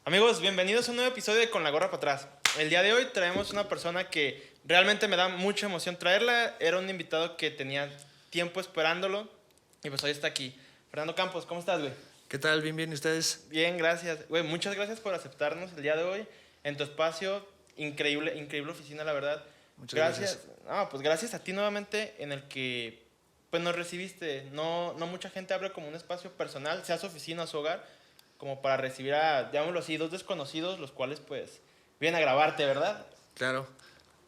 Amigos, bienvenidos a un nuevo episodio de Con la gorra para atrás. El día de hoy traemos una persona que realmente me da mucha emoción traerla. Era un invitado que tenía tiempo esperándolo y pues hoy está aquí. Fernando Campos, ¿cómo estás, güey? ¿Qué tal? Bien, bien, ¿y ustedes? Bien, gracias. Güey, muchas gracias por aceptarnos el día de hoy en tu espacio. Increíble, increíble oficina, la verdad. Muchas Gracias. gracias. Pues gracias a ti nuevamente en el que pues nos recibiste. No mucha gente abre como un espacio personal, sea su oficina o su hogar, como para recibir a, llamémoslo así, dos desconocidos, los cuales pues vienen a grabarte, ¿verdad? Claro,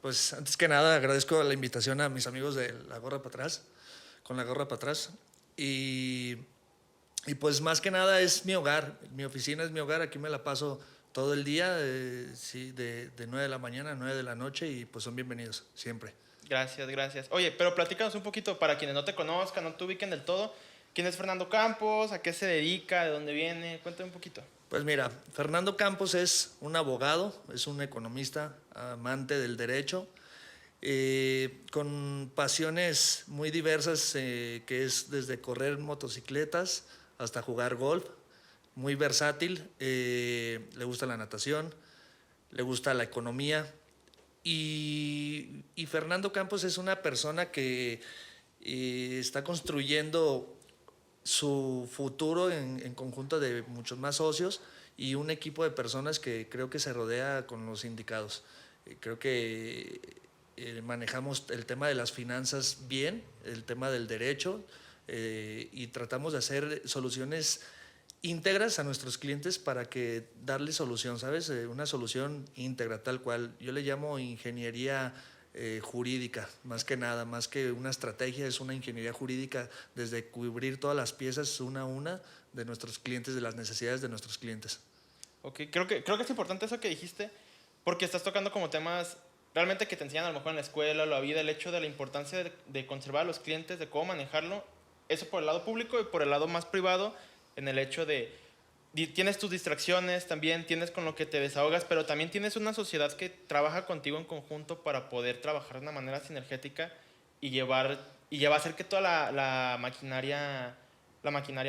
pues antes que nada agradezco la invitación a mis amigos de La Gorra para Atrás, con La Gorra para Atrás. Y, y pues más que nada es mi hogar, mi oficina es mi hogar, aquí me la paso todo el día, sí, de 9 de la mañana a 9 de la noche y pues son bienvenidos siempre. Gracias, gracias. Oye, pero platícanos un poquito para quienes no te conozcan, no te ubiquen del todo. ¿Quién es Fernando Campos? ¿A qué se dedica? ¿De dónde viene? Cuéntame un poquito. Pues mira, Fernando Campos es un abogado, es un economista, amante del derecho, con pasiones muy diversas, que es desde correr motocicletas hasta jugar golf, muy versátil, le gusta la natación, le gusta la economía y Fernando Campos es una persona que está construyendo su futuro en conjunto de muchos más socios y un equipo de personas que creo que se rodea con los indicados. Creo que manejamos el tema de las finanzas bien, el tema del derecho, y tratamos de hacer soluciones íntegras a nuestros clientes para que darles solución, ¿sabes? Una solución íntegra, tal cual. Yo le llamo ingeniería jurídica, más que nada, más que una estrategia, es una ingeniería jurídica desde cubrir todas las piezas una a una de nuestros clientes, de las necesidades de nuestros clientes. Ok, creo que es importante eso que dijiste, porque estás tocando como temas realmente que te enseñan a lo mejor en la escuela o la vida, el hecho de la importancia de conservar a los clientes, de cómo manejarlo, eso por el lado público y por el lado más privado, en el hecho de tienes tus distracciones, también tienes con lo que te desahogas, pero también tienes una sociedad que trabaja contigo en conjunto para poder trabajar de una manera sinergética y llevar a hacer que toda la maquinaria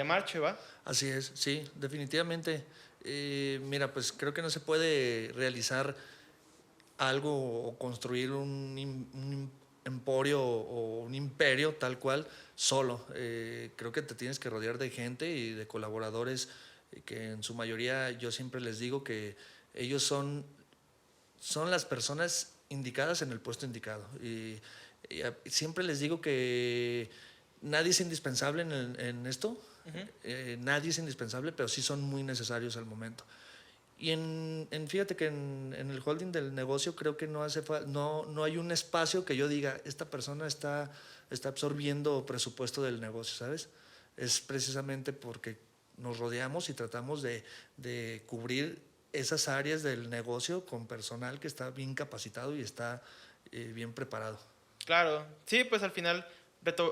marche, ¿va? Así es, sí, definitivamente. Mira, pues creo que no se puede realizar algo o construir un emporio o un imperio tal cual solo. Creo que te tienes que rodear de gente y de colaboradores que en su mayoría yo siempre les digo que ellos son las personas indicadas en el puesto indicado. Y siempre les digo que nadie es indispensable en esto, Ujú. nadie es indispensable, pero sí son muy necesarios al momento. Y fíjate que en el holding del negocio creo que no hay un espacio que yo diga, esta persona está absorbiendo presupuesto del negocio, ¿sabes? Es precisamente porque nos rodeamos y tratamos de cubrir esas áreas del negocio con personal que está bien capacitado y está bien preparado. Claro, sí, pues al final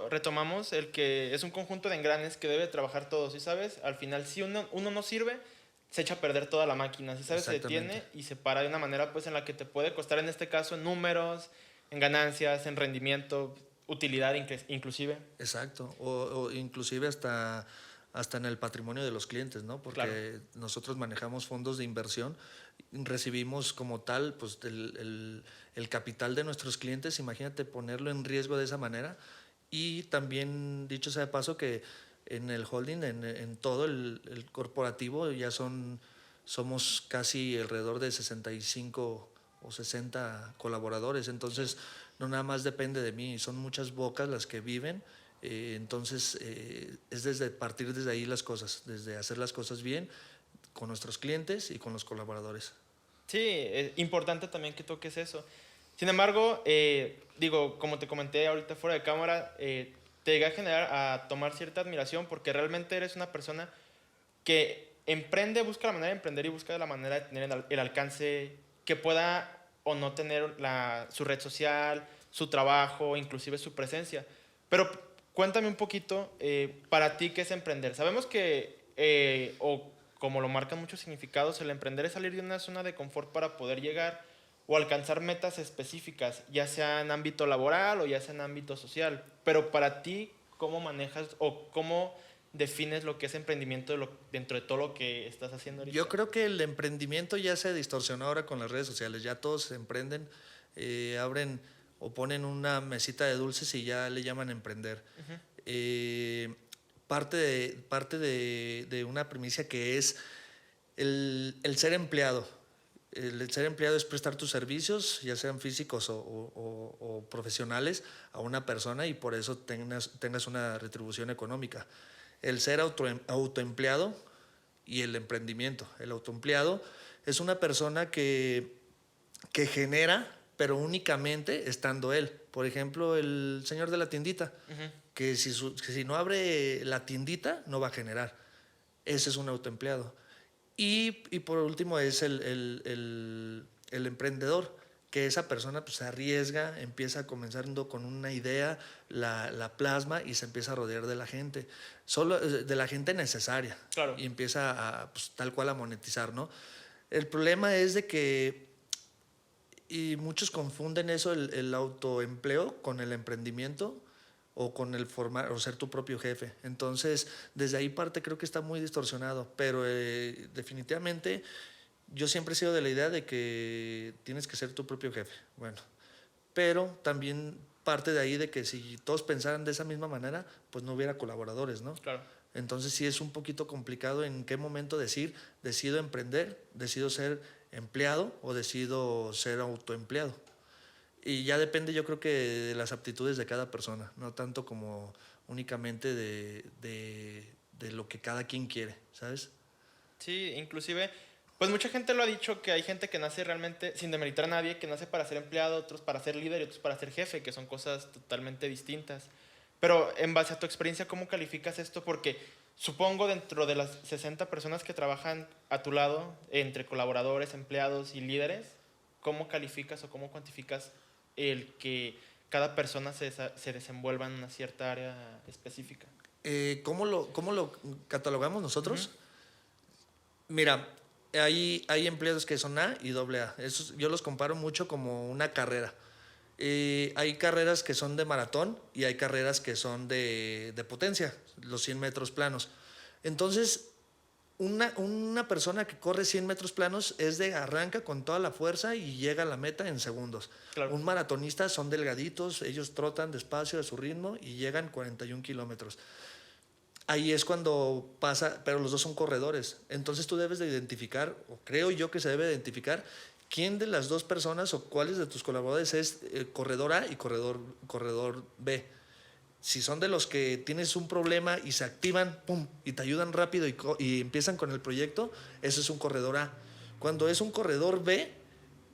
retomamos el que es un conjunto de engranes que debe trabajar todos, ¿sí sabes? Al final, si uno no sirve, se echa a perder toda la máquina, ¿sí sabes? Se Exactamente. detiene y se para de una manera pues en la que te puede costar en este caso en números, en ganancias, en rendimiento, utilidad inclusive. Exacto, o inclusive hasta en el patrimonio de los clientes, ¿no? Claro. Porque nosotros manejamos fondos de inversión, recibimos como tal pues el capital de nuestros clientes, imagínate ponerlo en riesgo de esa manera. Y también, dicho sea de paso, que en el holding, en todo el corporativo, somos casi alrededor de 65 o 60 colaboradores, entonces no nada más depende de mí, son muchas bocas las que viven, entonces es desde partir desde ahí las cosas, desde hacer las cosas bien con nuestros clientes y con los colaboradores. Sí, es importante también que toques eso. Sin embargo, digo, como te comenté ahorita fuera de cámara, te llegué a generar, a tomar cierta admiración porque realmente eres una persona que emprende, busca la manera de emprender y busca la manera de tener el alcance que pueda o no tener su red social, su trabajo, inclusive su presencia. Pero cuéntame un poquito, para ti, ¿qué es emprender? Sabemos que, o como lo marcan muchos significados, el emprender es salir de una zona de confort para poder llegar o alcanzar metas específicas, ya sea en ámbito laboral o ya sea en ámbito social. Pero para ti, ¿cómo manejas o cómo defines lo que es emprendimiento dentro de todo lo que estás haciendo ahorita? Yo creo que el emprendimiento ya se distorsionó ahora con las redes sociales. Ya todos emprenden, abren o ponen una mesita de dulces y ya le llaman emprender. Ujú. Parte de una primicia que es el ser empleado. El ser empleado es prestar tus servicios, ya sean físicos o profesionales, a una persona y por eso tengas una retribución económica. El ser autoempleado y el emprendimiento. El autoempleado es una persona que genera, pero únicamente estando él. Por ejemplo, el señor de la tiendita, Ujú. que si no abre la tiendita, no va a generar. Ese es un autoempleado. Y por último es el emprendedor, que esa persona pues se arriesga, empieza comenzando con una idea, la plasma y se empieza a rodear de la gente, solo de la gente necesaria. Claro. Y empieza pues, tal cual a monetizar, ¿no? El problema es de que y muchos confunden eso, el autoempleo, con el emprendimiento o con el formar o ser tu propio jefe. Entonces, desde ahí parte creo que está muy distorsionado, pero definitivamente yo siempre he sido de la idea de que tienes que ser tu propio jefe. Bueno, pero también parte de ahí de que si todos pensaran de esa misma manera, pues no hubiera colaboradores, ¿no? Claro. Entonces sí es un poquito complicado en qué momento decir, decido emprender, decido ser empleado o decido ser autoempleado. Y ya depende yo creo que de las aptitudes de cada persona, no tanto como únicamente de lo que cada quien quiere, ¿sabes? Sí, inclusive, pues mucha gente lo ha dicho, que hay gente que nace realmente, sin demeritar a nadie, que nace para ser empleado, otros para ser líder y otros para ser jefe, que son cosas totalmente distintas. Pero en base a tu experiencia, ¿cómo calificas esto? Porque supongo dentro de las 60 personas que trabajan a tu lado, entre colaboradores, empleados y líderes, ¿cómo calificas o cómo cuantificas el que cada persona se desenvuelva en una cierta área específica? ¿Cómo lo catalogamos nosotros? Ujú. Mira, hay empleados que son A y doble A. Esos, yo los comparo mucho como una carrera. Hay carreras que son de maratón y hay carreras que son de potencia, los 100 metros planos. Entonces, una persona que corre 100 metros planos arranca con toda la fuerza y llega a la meta en segundos. Claro. Un maratonista son delgaditos, ellos trotan despacio a su ritmo y llegan 41 kilómetros. Ahí es cuando pasa, pero los dos son corredores. Entonces tú debes de identificar, o creo yo que se debe identificar, quién de las dos personas o cuáles de tus colaboradores es corredor A y corredor B. Si son de los que tienes un problema y se activan, pum, y te ayudan rápido y empiezan con el proyecto, ese es un corredor A. Cuando es un corredor B,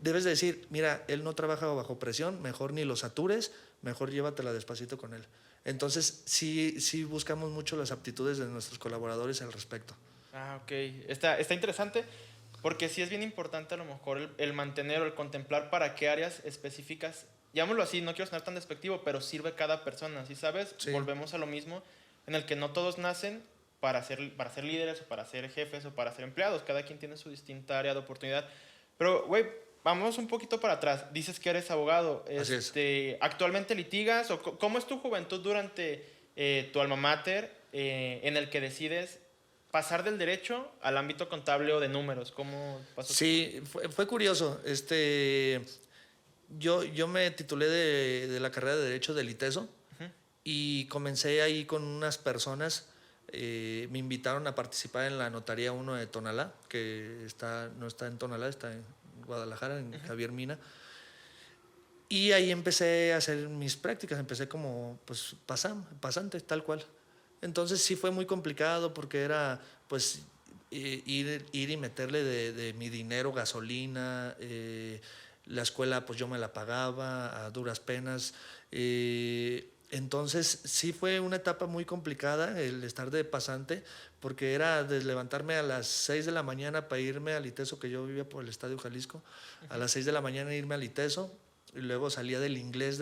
debes de decir, mira, él no trabaja bajo presión, mejor ni lo satures, mejor llévatela despacito con él. Entonces, sí buscamos mucho las aptitudes de nuestros colaboradores al respecto. Ah, ok. Está interesante porque sí es bien importante a lo mejor el mantener o el contemplar para qué áreas específicas, llamémoslo así, no quiero sonar tan despectivo, pero sirve cada persona, ¿sí sabes? Sí. Volvemos a lo mismo, en el que no todos nacen para ser líderes o para ser jefes o para ser empleados, cada quien tiene su distinta área de oportunidad. Pero, güey, vamos un poquito para atrás. Dices que eres abogado. Así es. ¿Actualmente litigas o cómo es tu juventud durante tu alma mater en el que decides pasar del derecho al ámbito contable o de números? ¿Cómo pasó? Sí, fue curioso. Yo me titulé de la carrera de Derecho del ITESO Ujú. y comencé ahí con unas personas. Me invitaron a participar en la Notaría 1 de Tonalá, que no está en Tonalá, está en Guadalajara, en Javier Mina. Y ahí empecé a hacer mis prácticas, empecé como pues pasante, tal cual. Entonces sí fue muy complicado porque era pues ir y meterle de mi dinero, gasolina, la escuela pues yo me la pagaba a duras penas. Entonces sí fue una etapa muy complicada el estar de pasante porque era de levantarme a las 6 de la mañana para irme al ITESO, que yo vivía por el Estadio Jalisco, a las 6 de la mañana irme al ITESO, y luego salía del inglés,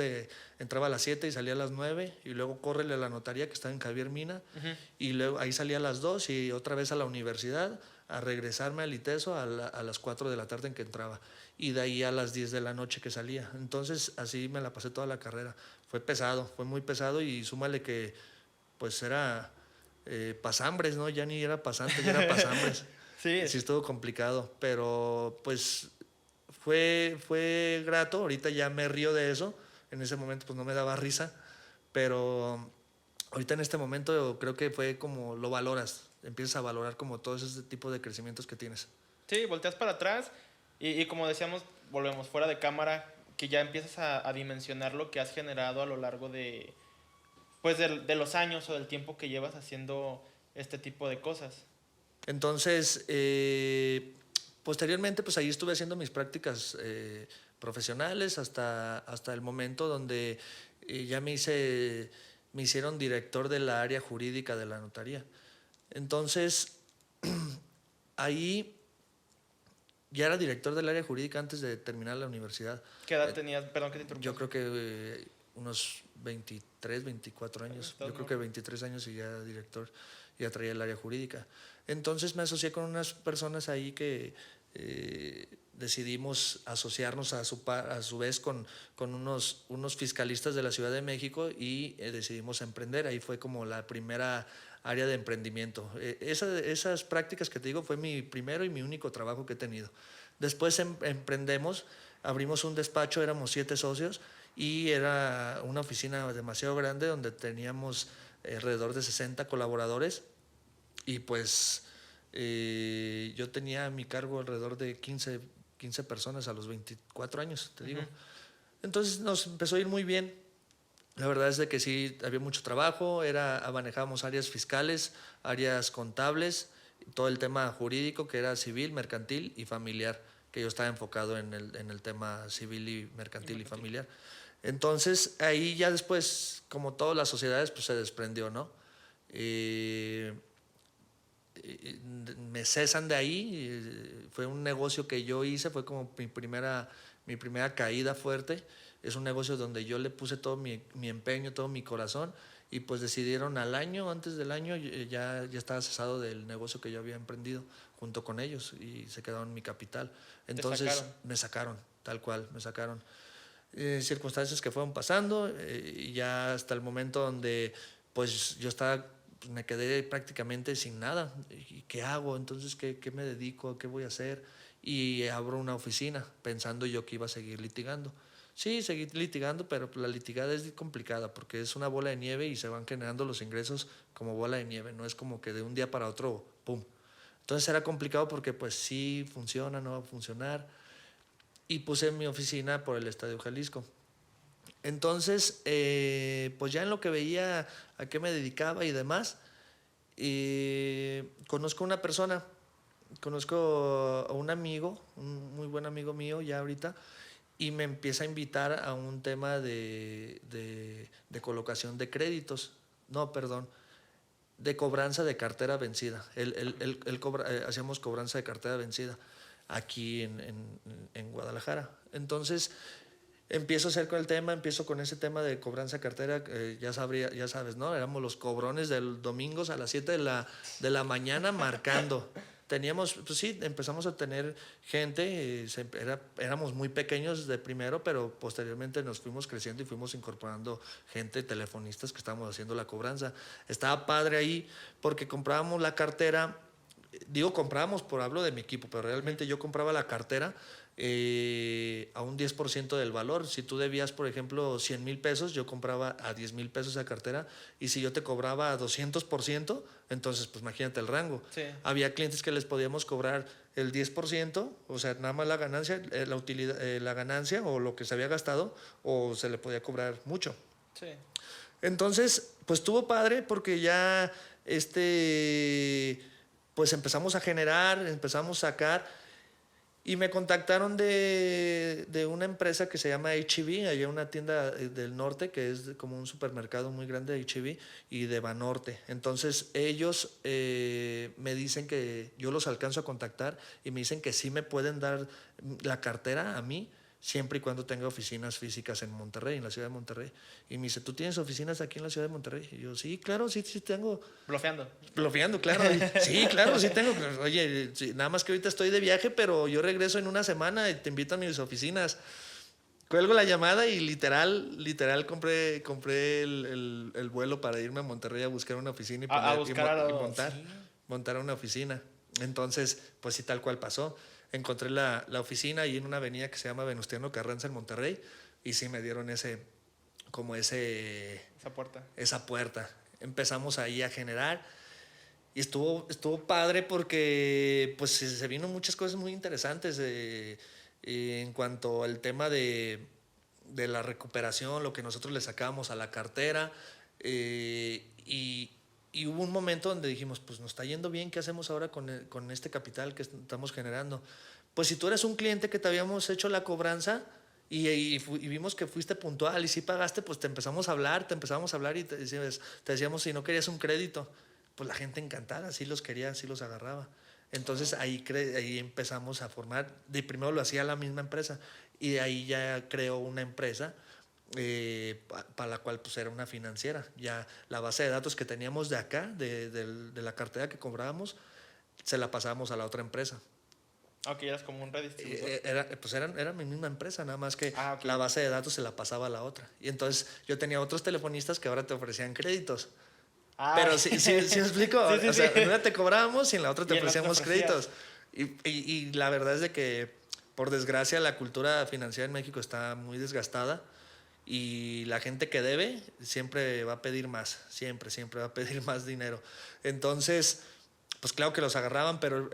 entraba a las 7 y salía a las 9, y luego córrele a la notaría que está en Javier Mina, Ujú. y luego ahí salía a las 2 y otra vez a la universidad, a regresarme al ITESO a las 4 de la tarde en que entraba, y de ahí a las 10 de la noche que salía. Entonces así me la pasé toda la carrera. Fue pesado, fue muy pesado, y súmale que pues pasambres, ¿no? Ya ni era pasante, ya era pasambres. Sí, Sí estuvo complicado, pero pues fue grato. Ahorita ya me río de eso. En ese momento pues no me daba risa, pero ahorita en este momento creo que fue como lo valoras. Empiezas a valorar como todo ese tipo de crecimientos que tienes. sí, volteas para atrás y como decíamos, volvemos fuera de cámara, que ya empiezas a dimensionar lo que has generado a lo largo de, pues de los años o del tiempo que llevas haciendo este tipo de cosas. Entonces, posteriormente, pues ahí estuve haciendo mis prácticas profesionales hasta el momento donde ya me hicieron director de la área jurídica de la notaría. Entonces, ahí ya era director del área jurídica antes de terminar la universidad. ¿Qué edad tenías? Perdón que te interrumpa. Yo creo que unos 23, 24 años. Yo creo que 23 años y ya director, ya traía el área jurídica. Entonces me asocié con unas personas ahí que decidimos asociarnos a su vez con unos fiscalistas de la Ciudad de México y decidimos emprender. Ahí fue como la primera área de emprendimiento. Esas prácticas que te digo fue mi primero y mi único trabajo que he tenido. Después emprendemos, abrimos un despacho, éramos 7 socios y era una oficina demasiado grande donde teníamos alrededor de 60 colaboradores y pues yo tenía a mi cargo alrededor de 15 personas a los 24 años, te digo. Entonces nos empezó a ir muy bien. La verdad es de que sí, había mucho trabajo, manejábamos áreas fiscales, áreas contables, todo el tema jurídico que era civil, mercantil y familiar, que yo estaba enfocado en el tema civil y mercantil y familiar. Entonces ahí ya después, como todas las sociedades, pues se desprendió, ¿no? Me cesan de ahí, fue un negocio que yo hice, fue como mi primera caída fuerte. Es un negocio donde yo le puse todo mi empeño, todo mi corazón y pues decidieron antes del año ya estaba cesado del negocio que yo había emprendido junto con ellos y se quedaron mi capital. Entonces me sacaron, tal cual, me sacaron. Circunstancias que fueron pasando y ya hasta el momento donde pues yo estaba, pues, me quedé prácticamente sin nada. ¿Y qué hago? Entonces, ¿qué me dedico? ¿Qué voy a hacer? Y abro una oficina pensando yo que iba a seguir litigando. Sí, seguí litigando, pero la litigada es complicada porque es una bola de nieve y se van generando los ingresos como bola de nieve, no es como que de un día para otro, ¡pum! Entonces era complicado porque pues sí funciona, no va a funcionar y puse mi oficina por el Estadio Jalisco. Entonces, pues ya en lo que veía a qué me dedicaba y demás, conozco a una persona, conozco a un amigo, un muy buen amigo mío ya ahorita, y me empieza a invitar a un tema de colocación de créditos. No, perdón, de cobranza de cartera vencida. Hacíamos cobranza de cartera vencida aquí en Guadalajara. Entonces, empiezo a hacer con el tema, empiezo con ese tema de cobranza de cartera, ya sabes, ¿no? Éramos los cobrones del domingos a las 7 de la mañana marcando. Teníamos, pues sí, empezamos a tener gente, éramos muy pequeños de primero, pero posteriormente nos fuimos creciendo y fuimos incorporando gente, telefonistas que estábamos haciendo la cobranza. Estaba padre ahí porque comprábamos la cartera, hablo de mi equipo, pero realmente yo compraba la cartera a un 10% del valor. Si tú debías, por ejemplo, 100,000 pesos, yo compraba a 10,000 pesos esa cartera, y si yo te cobraba a 200%, entonces pues imagínate el rango. Sí. Había clientes que les podíamos cobrar el 10%, o sea, nada más la ganancia, la ganancia o lo que se había gastado, o se le podía cobrar mucho. Sí. Entonces, pues estuvo padre porque ya pues empezamos a generar, empezamos a sacar. Y me contactaron de una empresa que se llama H-E-B, allá una tienda del norte que es como un supermercado muy grande de H-E-B y de Banorte. Entonces ellos me dicen que yo los alcanzo a contactar y me dicen que sí me pueden dar la cartera a mí siempre y cuando tenga oficinas físicas en Monterrey, en la ciudad de Monterrey. Y me dice, ¿tú tienes oficinas aquí en la ciudad de Monterrey? Y yo, sí, claro, sí tengo. Blofeando, claro. Sí, claro, sí tengo. Oye, sí, nada más que ahorita estoy de viaje, pero yo regreso en una semana y te invito a mis oficinas. Cuelgo la llamada y literal compré el vuelo para irme a Monterrey a buscar una oficina y, A buscar a y los... Sí. montar una oficina. Entonces, pues sí, tal cual pasó. Encontré la oficina ahí en una avenida que se llama Venustiano Carranza en Monterrey y sí me dieron esa puerta. Empezamos ahí a generar y estuvo padre porque pues se vino muchas cosas muy interesantes en cuanto al tema de la recuperación, lo que nosotros le sacábamos a la cartera y hubo un momento donde dijimos, pues nos está yendo bien, ¿qué hacemos ahora con este capital que estamos generando? Pues si tú eres un cliente que te habíamos hecho la cobranza y vimos que fuiste puntual y si pagaste, pues te empezamos a hablar y te decíamos si no querías un crédito, pues la gente encantada, sí los quería, sí los agarraba. Entonces ahí empezamos a formar, de primero lo hacía la misma empresa y de ahí ya creó una empresa para la cual pues era una financiera. Ya la base de datos que teníamos de acá, de la cartera que cobrábamos, se la pasábamos a la otra empresa. Ok, eras como un redistribuidor. Era mi misma empresa, nada más que Ok. la base de datos se la pasaba a la otra. Y entonces yo tenía otros telefonistas que ahora te ofrecían créditos. Ah, Pero sí me explico. sí, sí, O sea, sí. en una te cobrábamos y en la otra te Y en la otra ofrecíamos ofrecías. créditos. Y la verdad es de que, por desgracia, la cultura financiera en México está muy desgastada y la gente que debe siempre va a pedir más, siempre va a pedir más dinero. Entonces, pues claro que los agarraban, pero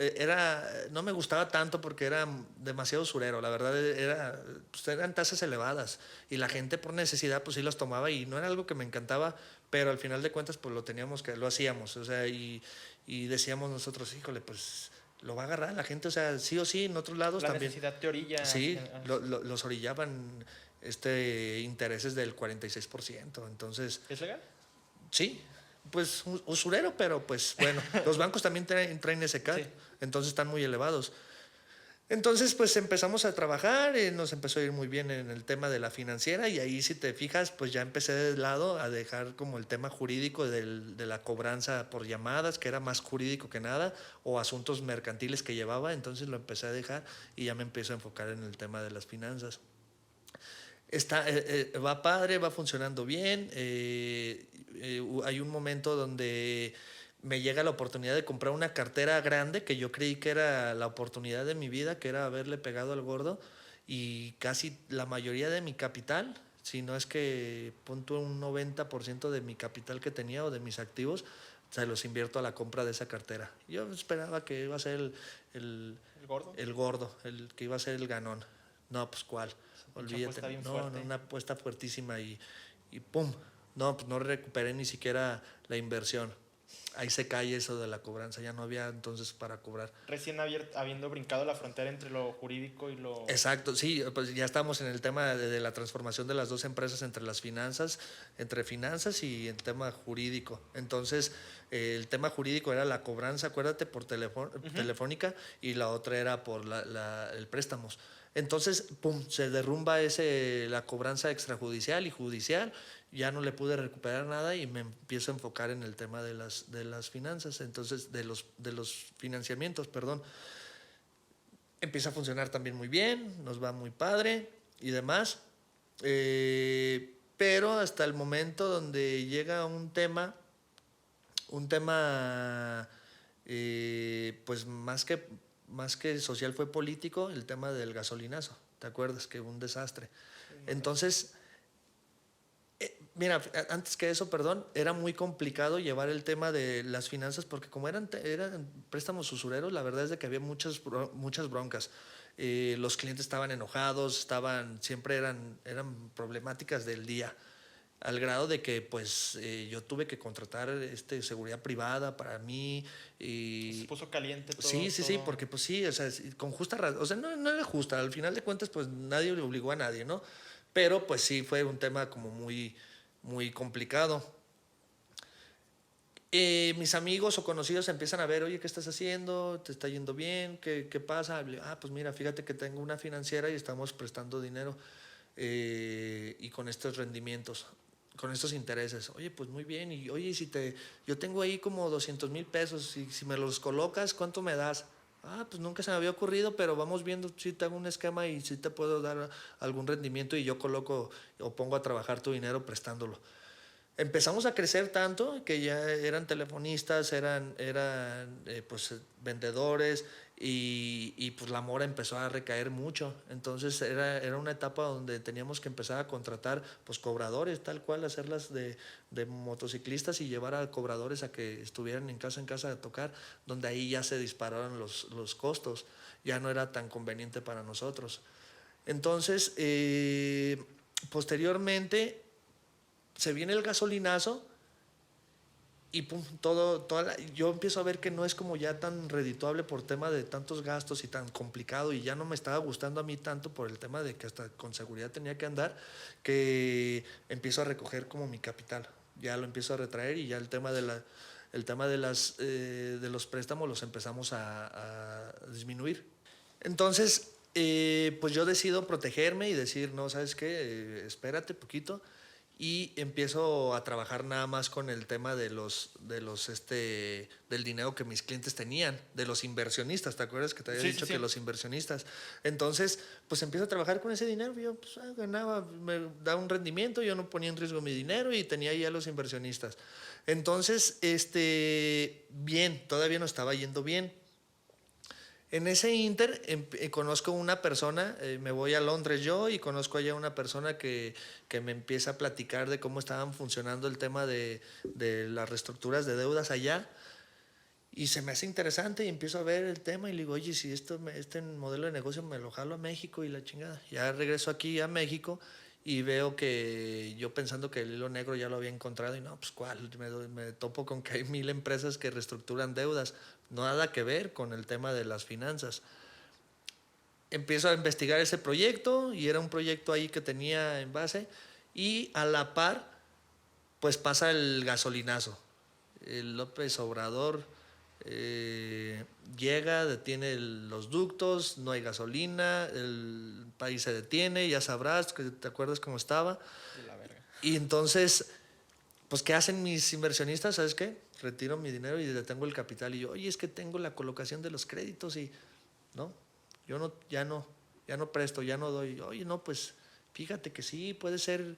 no me gustaba tanto porque era demasiado usurero. La verdad pues eran tasas elevadas y la gente por necesidad pues sí los tomaba y no era algo que me encantaba, pero al final de cuentas pues lo hacíamos, o sea, y decíamos nosotros, híjole, pues lo va a agarrar la gente, o sea, sí o sí, en otros lados La también. necesidad te orilla. Sí, los orillaban intereses del 46%, entonces ¿Es legal? sí, pues usurero, pero pues bueno, los bancos también traen ese CAT, Sí. entonces están muy elevados. Entonces pues empezamos a trabajar, nos empezó a ir muy bien en el tema de la financiera y ahí si te fijas pues ya empecé de lado a dejar como el tema jurídico de la cobranza por llamadas, que era más jurídico que nada, o asuntos mercantiles que llevaba, entonces lo empecé a dejar y ya me empiezo a enfocar en el tema de las finanzas. Va padre, va funcionando bien. Hay un momento donde me llega la oportunidad de comprar una cartera grande que yo creí que era la oportunidad de mi vida, que era haberle pegado al gordo y casi la mayoría de mi capital, si no es que punto un 90% de mi capital que tenía o de mis activos, se los invierto a la compra de esa cartera. Yo esperaba que iba a ser ¿El gordo? el gordo, el que iba a ser el ganón. No, pues cuál. Olvídate. Está bien No, fuerte. no, una apuesta fuertísima y ¡pum! No, pues no recuperé ni siquiera la inversión. Ahí se cae eso de la cobranza, ya no había entonces para cobrar. Recién habiendo brincado la frontera entre lo jurídico y lo... Exacto, sí, pues ya estamos en el tema de la transformación de las dos empresas entre finanzas y el tema jurídico. Entonces, el tema jurídico era la cobranza, acuérdate, por telefónica y la otra era por el préstamos. Entonces, pum, se derrumba la cobranza extrajudicial y judicial, ya no le pude recuperar nada y me empiezo a enfocar en el tema de las finanzas, entonces de los financiamientos, perdón. Empieza a funcionar también muy bien, nos va muy padre y demás. Pero hasta el momento donde llega un tema pues más que social fue político, el tema del gasolinazo. ¿Te acuerdas? Que un desastre. Entonces, mira, antes que eso, perdón, era muy complicado llevar el tema de las finanzas porque como eran préstamos usureros, la verdad es de que había muchas broncas. Los clientes estaban enojados, siempre eran problemáticas del día, al grado de que pues yo tuve que contratar seguridad privada para mí y Se puso caliente todo. sí, porque pues sí, o sea, con justa razón, o sea, no era justa, al final de cuentas pues nadie le obligó a nadie, ¿no? Pero pues sí fue un tema como muy muy complicado. Mis amigos o conocidos empiezan a ver, oye, ¿qué estás haciendo? ¿Te está yendo bien? ¿Qué pasa? Pues mira, fíjate que tengo una financiera y estamos prestando dinero y con estos rendimientos, con estos intereses. Oye, pues muy bien. Y oye, yo tengo ahí como 200,000 pesos y si me los colocas, ¿cuánto me das? Pues nunca se me había ocurrido, pero vamos viendo si te hago un esquema y si te puedo dar algún rendimiento y yo coloco o pongo a trabajar tu dinero prestándolo. Empezamos a crecer tanto que ya eran telefonistas, pues vendedores y pues la mora empezó a recaer mucho. Entonces era una etapa donde teníamos que empezar a contratar pues cobradores, tal cual, hacerlas de motociclistas y llevar a cobradores a que estuvieran en casa a tocar, donde ahí ya se dispararon los costos, ya no era tan conveniente para nosotros. Entonces, posteriormente se viene el gasolinazo y pum, yo empiezo a ver que no es como ya tan redituable por tema de tantos gastos y tan complicado, y ya no me estaba gustando a mí tanto por el tema de que hasta con seguridad tenía que andar, que empiezo a recoger como mi capital, ya lo empiezo a retraer, y ya el tema de los préstamos los empezamos a disminuir. Entonces, pues yo decido protegerme y decir, no, ¿sabes qué? Espérate poquito, y empiezo a trabajar nada más con el tema del dinero que mis clientes tenían, de los inversionistas. ¿Te acuerdas que te había dicho que los inversionistas? Entonces, pues empiezo a trabajar con ese dinero. Yo pues, ganaba, me daba un rendimiento, yo no ponía en riesgo mi dinero y tenía ya los inversionistas. Entonces, bien, todavía no estaba yendo bien. En ese inter conozco una persona, me voy a Londres yo y conozco allá una persona que me empieza a platicar de cómo estaban funcionando el tema de las reestructuras de deudas allá, y se me hace interesante y empiezo a ver el tema y le digo, oye, si este modelo de negocio me lo jalo a México y la chingada. Ya regreso aquí a México y veo que yo pensando que el hilo negro ya lo había encontrado y no, pues cuál, me topo con que hay 1000 empresas que reestructuran deudas, nada que ver con el tema de las finanzas. Empiezo a investigar ese proyecto y era un proyecto ahí que tenía en base, y a la par pues pasa el gasolinazo. El López Obrador llega, detiene los ductos, no hay gasolina, el país se detiene, ya sabrás, ¿te acuerdas cómo estaba? De la verga. Y entonces, pues, ¿qué hacen mis inversionistas? ¿Sabes qué? Retiro mi dinero y detengo el capital. Y yo, oye, es que tengo la colocación de los créditos y, no, yo no, ya no presto, ya no doy. Oye, no, pues, fíjate que sí, puede ser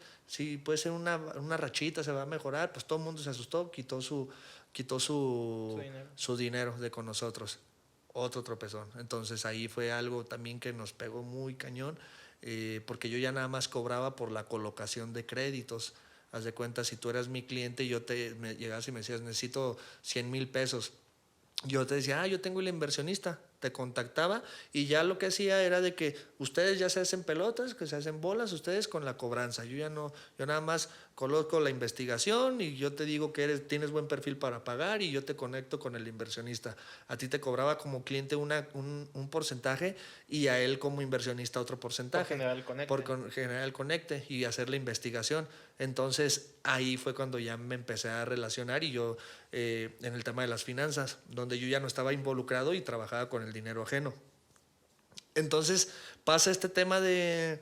una rachita, se va a mejorar. Pues todo el mundo se asustó, quitó su dinero de con nosotros. Otro tropezón. Entonces ahí fue algo también que nos pegó muy cañón, porque yo ya nada más cobraba por la colocación de créditos. Haz de cuenta, si tú eras mi cliente y me llegas y me decías, necesito 100,000 pesos, yo te decía, yo tengo el inversionista, te contactaba y ya lo que hacía era de que ustedes ya se hacen pelotas, que se hacen bolas ustedes con la cobranza. Yo nada más coloco la investigación y yo te digo que tienes buen perfil para pagar y yo te conecto con el inversionista. A ti te cobraba como cliente un porcentaje y a él como inversionista otro porcentaje. Por generar el conecte y hacer la investigación. Entonces ahí fue cuando ya me empecé a relacionar y yo en el tema de las finanzas, donde yo ya no estaba involucrado y trabajaba con el dinero ajeno. Entonces pasa este tema del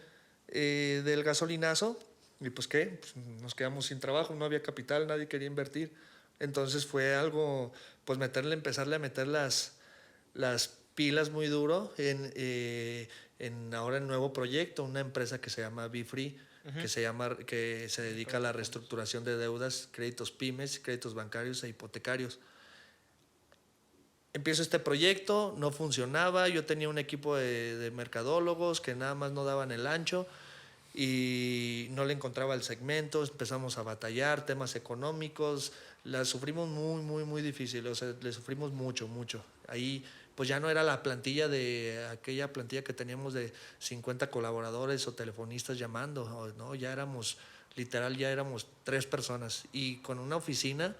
gasolinazo y pues qué, pues nos quedamos sin trabajo, no había capital, nadie quería invertir. Entonces fue algo, pues empezarle a meter las pilas muy duro en ahora el nuevo proyecto, una empresa que se llama BeFree, que se dedica a la reestructuración de deudas, créditos pymes, créditos bancarios e hipotecarios. Empiezo este proyecto, no funcionaba, yo tenía un equipo de mercadólogos que nada más no daban el ancho y no le encontraba el segmento, empezamos a batallar, temas económicos, la sufrimos muy difícil, o sea, le sufrimos mucho. Ahí pues ya no era la plantilla de aquella plantilla que teníamos de 50 colaboradores o telefonistas llamando, ¿no? Ya éramos 3 personas y con una oficina,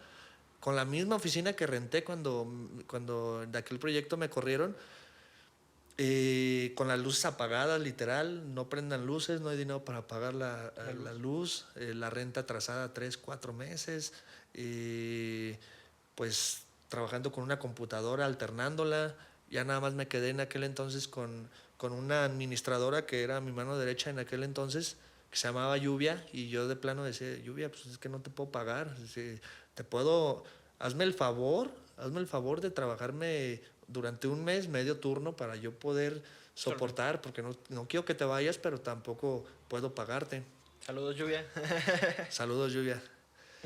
con la misma oficina que renté cuando de aquel proyecto me corrieron, con las luces apagadas, literal, no prendan luces, no hay dinero para pagar la luz, la renta atrasada 3-4 meses, pues trabajando con una computadora, alternándola. Ya nada más me quedé en aquel entonces con una administradora que era mi mano derecha en aquel entonces, que se llamaba Lluvia, y yo de plano decía, Lluvia, pues es que no te puedo pagar, hazme el favor de trabajarme durante un mes, medio turno, para yo poder soportar, porque no quiero que te vayas, pero tampoco puedo pagarte. Saludos, Lluvia. Saludos, Lluvia.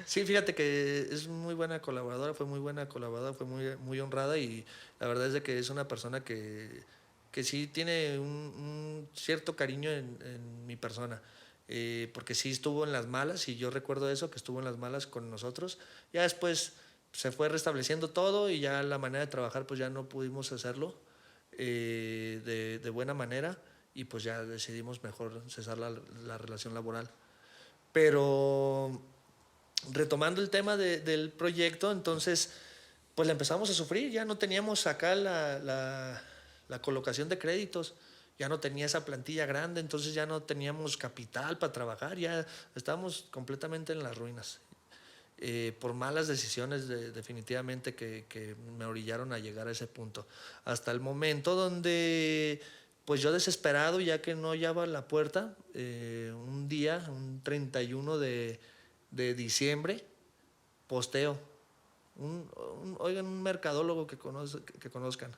Sí, fíjate que es muy buena colaboradora, fue muy buena colaboradora, fue muy honrada y la verdad es de que es una persona que sí tiene un cierto cariño en mi persona. Porque sí estuvo en las malas y yo recuerdo eso, que estuvo en las malas con nosotros. Ya después se fue restableciendo todo y ya la manera de trabajar pues ya no pudimos hacerlo de buena manera y pues ya decidimos mejor cesar la relación laboral. Pero retomando el tema del proyecto, entonces pues la empezamos a sufrir, ya no teníamos acá la colocación de créditos, ya no tenía esa plantilla grande, entonces ya no teníamos capital para trabajar, ya estábamos completamente en las ruinas. Por malas decisiones definitivamente que me orillaron a llegar a ese punto. Hasta el momento donde, pues yo desesperado, ya que no hallaba la puerta, un día, un 31 de diciembre, posteo. Oigan, un mercadólogo que conozcan.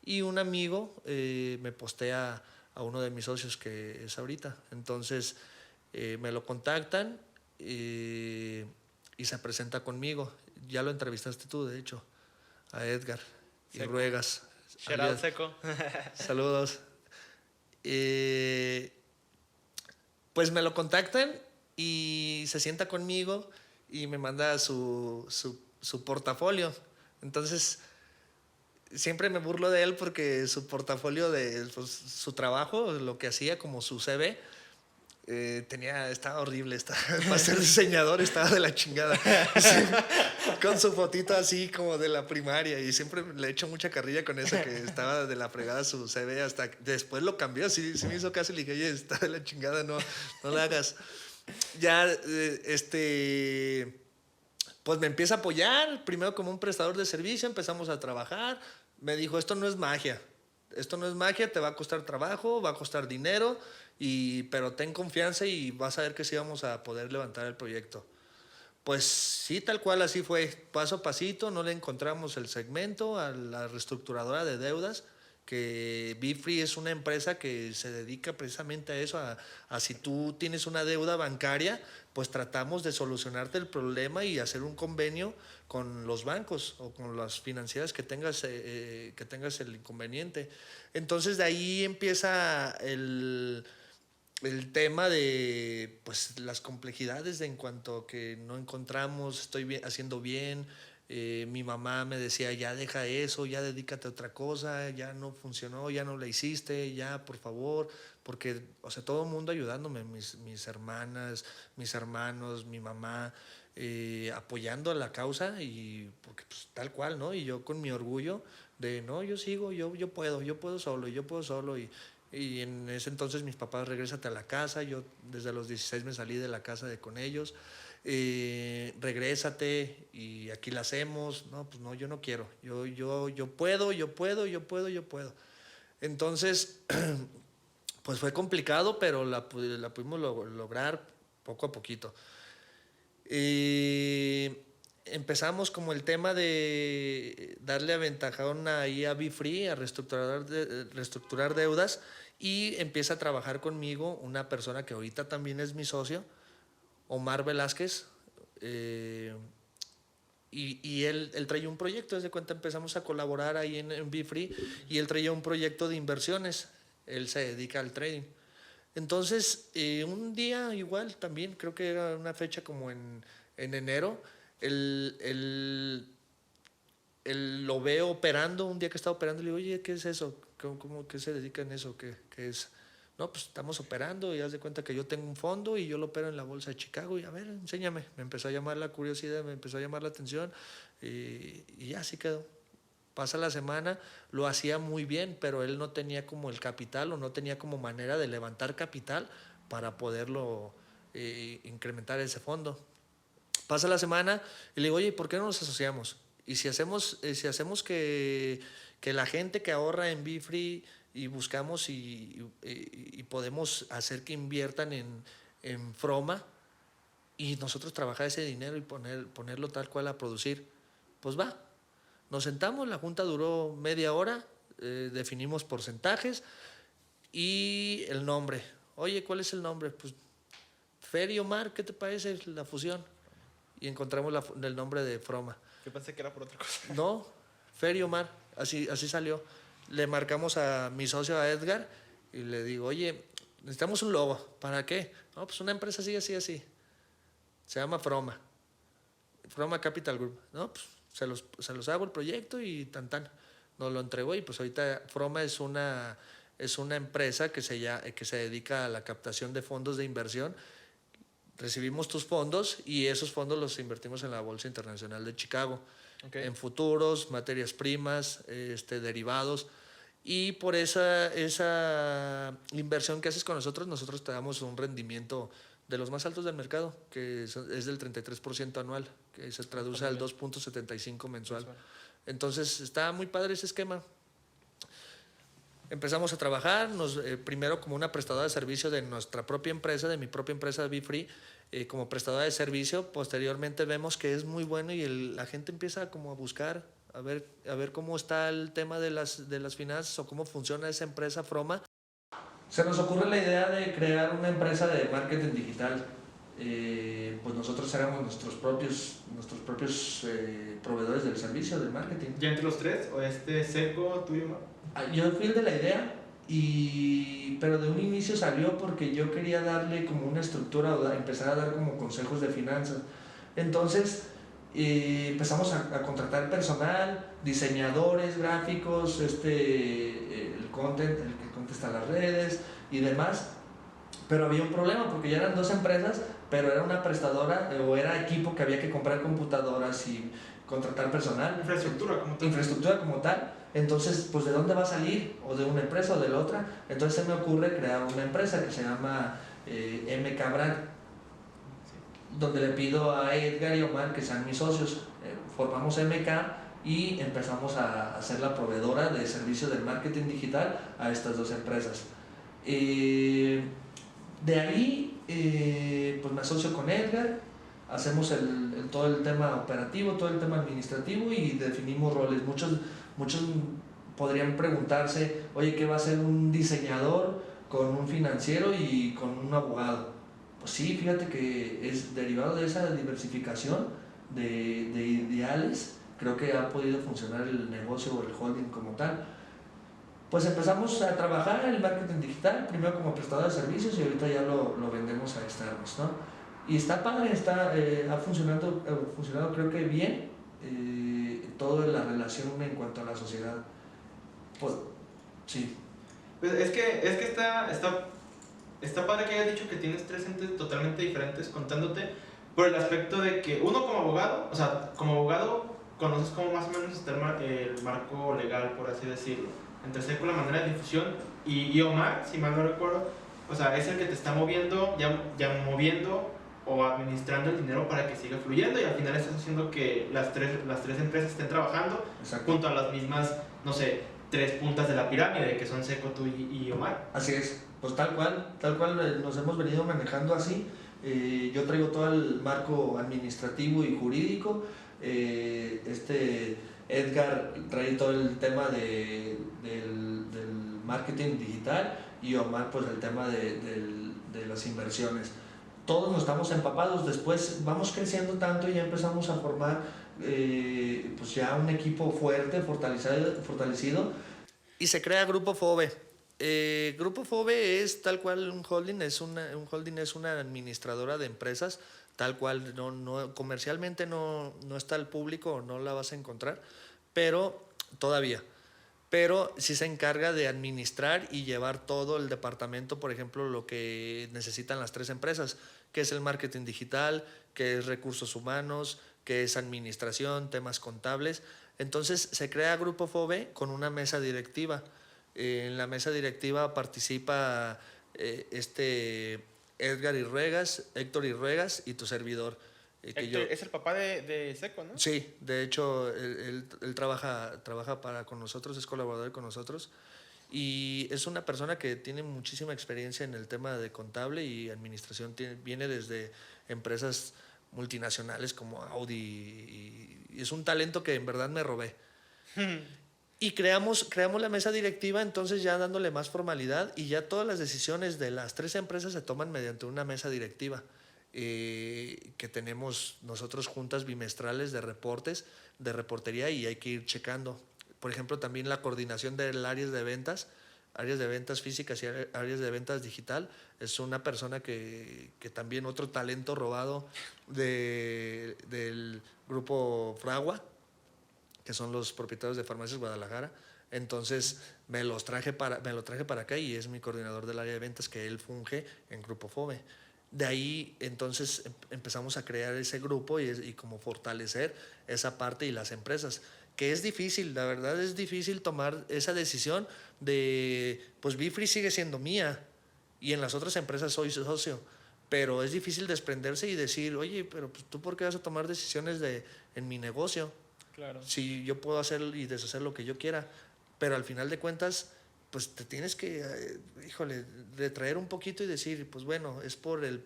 Y un amigo me postea a uno de mis socios que es ahorita. Entonces me lo contactan y se presenta conmigo. Ya lo entrevistaste tú, de hecho, a Edgar y Seco. Ruegas. Shout out, Seco. Saludos. Pues me lo contactan y se sienta conmigo y me manda su portafolio. Entonces, siempre me burlo de él porque su portafolio de pues, su trabajo, lo que hacía como su CV, estaba horrible, para ser diseñador estaba de la chingada. Sí, con su fotito así como de la primaria y siempre le echo mucha carrilla con eso, que estaba de la fregada su CV, hasta después lo cambió, sí me hizo caso y le dije, oye, está de la chingada, no lo hagas. Ya, pues me empieza a apoyar, primero como un prestador de servicio, empezamos a trabajar, me dijo, esto no es magia, te va a costar trabajo, va a costar dinero, pero ten confianza y vas a ver que sí vamos a poder levantar el proyecto. Pues sí, tal cual así fue, paso a pasito, no le encontramos el segmento a la reestructuradora de deudas, que BeFree es una empresa que se dedica precisamente a eso, a si tú tienes una deuda bancaria, pues tratamos de solucionarte el problema y hacer un convenio con los bancos o con las financieras que tengas el inconveniente. Entonces de ahí empieza el tema de pues las complejidades en cuanto a que no encontramos, haciendo bien. Mi mamá me decía, ya deja eso, ya dedícate a otra cosa, ya no funcionó, ya no la hiciste, ya por favor, porque, o sea, todo el mundo ayudándome, mis hermanas, mis hermanos, mi mamá, apoyando a la causa y porque pues tal cual, ¿no? Y yo con mi orgullo de, no, yo sigo, yo puedo solo y en ese entonces mis papás, regrésate a la casa, yo desde los 16 me salí de la casa con ellos, regrésate y aquí la hacemos, no, pues no, yo no quiero, yo puedo. Entonces, pues fue complicado, pero la pudimos lograr poco a poquito. Empezamos como el tema de darle aventajón ahí a BeFree, a reestructurar deudas, y empieza a trabajar conmigo una persona que ahorita también es mi socio, Omar Velázquez, y él traía un proyecto. Desde cuenta empezamos a colaborar ahí en BeFree y él traía un proyecto de inversiones, él se dedica al trading. Entonces, un día igual también, creo que era una fecha como en enero, él lo veo operando, un día que estaba operando, le digo, oye, ¿qué es eso? ¿Qué se dedica en eso? ¿Qué es? No, pues estamos operando y haz de cuenta que yo tengo un fondo y yo lo opero en la bolsa de Chicago y a ver, enséñame. Me empezó a llamar la curiosidad, me empezó a llamar la atención y ya así quedó. Pasa la semana, lo hacía muy bien, pero él no tenía como el capital o no tenía como manera de levantar capital para poderlo incrementar ese fondo. Pasa la semana y le digo, oye, ¿por qué no nos asociamos? Y si hacemos que la gente que ahorra en BeFree y buscamos y podemos hacer que inviertan en Froma y nosotros trabajar ese dinero y ponerlo tal cual a producir, pues va. Nos sentamos, la junta duró media hora, definimos porcentajes y el nombre. Oye, ¿cuál es el nombre? Pues Fer y Omar, ¿qué te parece la fusión? Y encontramos el nombre de Froma. Yo pensé que era por otra cosa. No, Fer y Omar, así salió. Le marcamos a mi socio, a Edgar, y le digo, oye, necesitamos un logo. ¿Para qué? No, pues una empresa así, así, así. Se llama Froma. Froma Capital Group. No, pues se los hago el proyecto y tan tan. Nos lo entregó y pues ahorita Froma es una empresa que se dedica a la captación de fondos de inversión. Recibimos tus fondos y esos fondos los invertimos en la Bolsa Internacional de Chicago, Okay. en futuros, materias primas, derivados. Y por esa inversión que haces con nosotros te damos un rendimiento de los más altos del mercado, que es del 33% anual, que se traduce al 2.75 mensual. Entonces está muy padre ese esquema. Empezamos a trabajar, primero como una prestadora de servicio de nuestra propia empresa, de mi propia empresa BeFree, como prestadora de servicio. Posteriormente vemos que es muy bueno y la gente empieza como a buscar, a ver cómo está el tema de las finanzas o cómo funciona esa empresa Froma. Se nos ocurre la idea de crear una empresa de marketing digital. Pues nosotros éramos nuestros propios proveedores del servicio del marketing. ¿Ya entre los tres? ¿O Seco, tú y Omar? Yo fui el de la idea, pero de un inicio salió porque yo quería darle como una estructura o empezar a dar como consejos de finanzas. Entonces empezamos a contratar personal, diseñadores gráficos, el content, el que contesta las redes y demás. Pero había un problema porque ya eran dos empresas, pero era una prestadora o era equipo que había que comprar computadoras y contratar personal. Infraestructura como tal. Entonces, pues ¿de dónde va a salir? ¿O de una empresa o de la otra? Entonces se me ocurre crear una empresa que se llama MK Brand, donde le pido a Edgar y Omar que sean mis socios. Formamos MK y empezamos a ser la proveedora de servicios de marketing digital a estas dos empresas. De ahí, pues me asocio con Edgar, hacemos todo el tema operativo, todo el tema administrativo y definimos roles. Muchos podrían preguntarse, oye, ¿qué va a hacer un diseñador con un financiero y con un abogado? Pues sí, fíjate que es derivado de esa diversificación de ideales, creo que ha podido funcionar el negocio o el holding como tal. Pues empezamos a trabajar el marketing digital, primero como prestador de servicios y ahorita ya lo vendemos a externos, ¿no? Y está padre, ha funcionado creo que bien, toda la relación en cuanto a la sociedad. Pues, sí. Pues es que está padre que hayas dicho que tienes tres entes totalmente diferentes contándote por el aspecto de que uno como abogado, o sea, como abogado conoces cómo más o menos está el marco legal, por así decirlo. Entonces con la manera de difusión y Omar, si mal no recuerdo, o sea, es el que te está moviendo, ya moviendo o administrando el dinero para que siga fluyendo y al final estás haciendo que las tres empresas estén trabajando. Exacto. Junto a las mismas, no sé, tres puntas de la pirámide que son Seco, tú y Omar. Así es, pues tal cual nos hemos venido manejando así. Yo traigo todo el marco administrativo y jurídico. Edgar trae todo el tema del marketing digital y Omar pues el tema de las inversiones. Todos nos estamos empapados, después vamos creciendo tanto y ya empezamos a formar pues ya un equipo fuerte, fortalecido y se crea Grupo FOBE. Grupo FOBE es tal cual un holding, un holding es una administradora de empresas, tal cual, comercialmente no está al público, no la vas a encontrar, pero sí se encarga de administrar y llevar todo el departamento, por ejemplo, lo que necesitan las tres empresas, que es el marketing digital, que es recursos humanos, que es administración, temas contables. Entonces se crea Grupo FOBE con una mesa directiva. En la mesa directiva participa Héctor Irregas y tu servidor. Héctor es el papá de Seco, ¿no? Sí, de hecho él trabaja con nosotros, es colaborador con nosotros y es una persona que tiene muchísima experiencia en el tema de contable y administración. Viene desde empresas multinacionales como Audi y es un talento que en verdad me robé. Y creamos la mesa directiva, entonces ya dándole más formalidad, y ya todas las decisiones de las 3 empresas se toman mediante una mesa directiva, que tenemos nosotros juntas bimestrales de reportes, de reportería, y hay que ir checando. Por ejemplo, también la coordinación del áreas de ventas físicas y áreas de ventas digital, es una persona que también otro talento robado del grupo Fragua, que son los propietarios de Farmacias Guadalajara. Entonces me lo traje para acá, y es mi coordinador del área de ventas, que él funge en Grupo FOBE. De ahí entonces empezamos a crear ese grupo, y como fortalecer esa parte y las empresas, que es difícil, la verdad es difícil tomar esa decisión de, pues Bifree sigue siendo mía y en las otras empresas soy socio, pero es difícil desprenderse y decir, oye, pero pues, ¿tú por qué vas a tomar decisiones en mi negocio? Claro. Si yo puedo hacer y deshacer lo que yo quiera, pero al final de cuentas, pues te tienes que, híjole, retraer un poquito y decir, pues bueno, es por el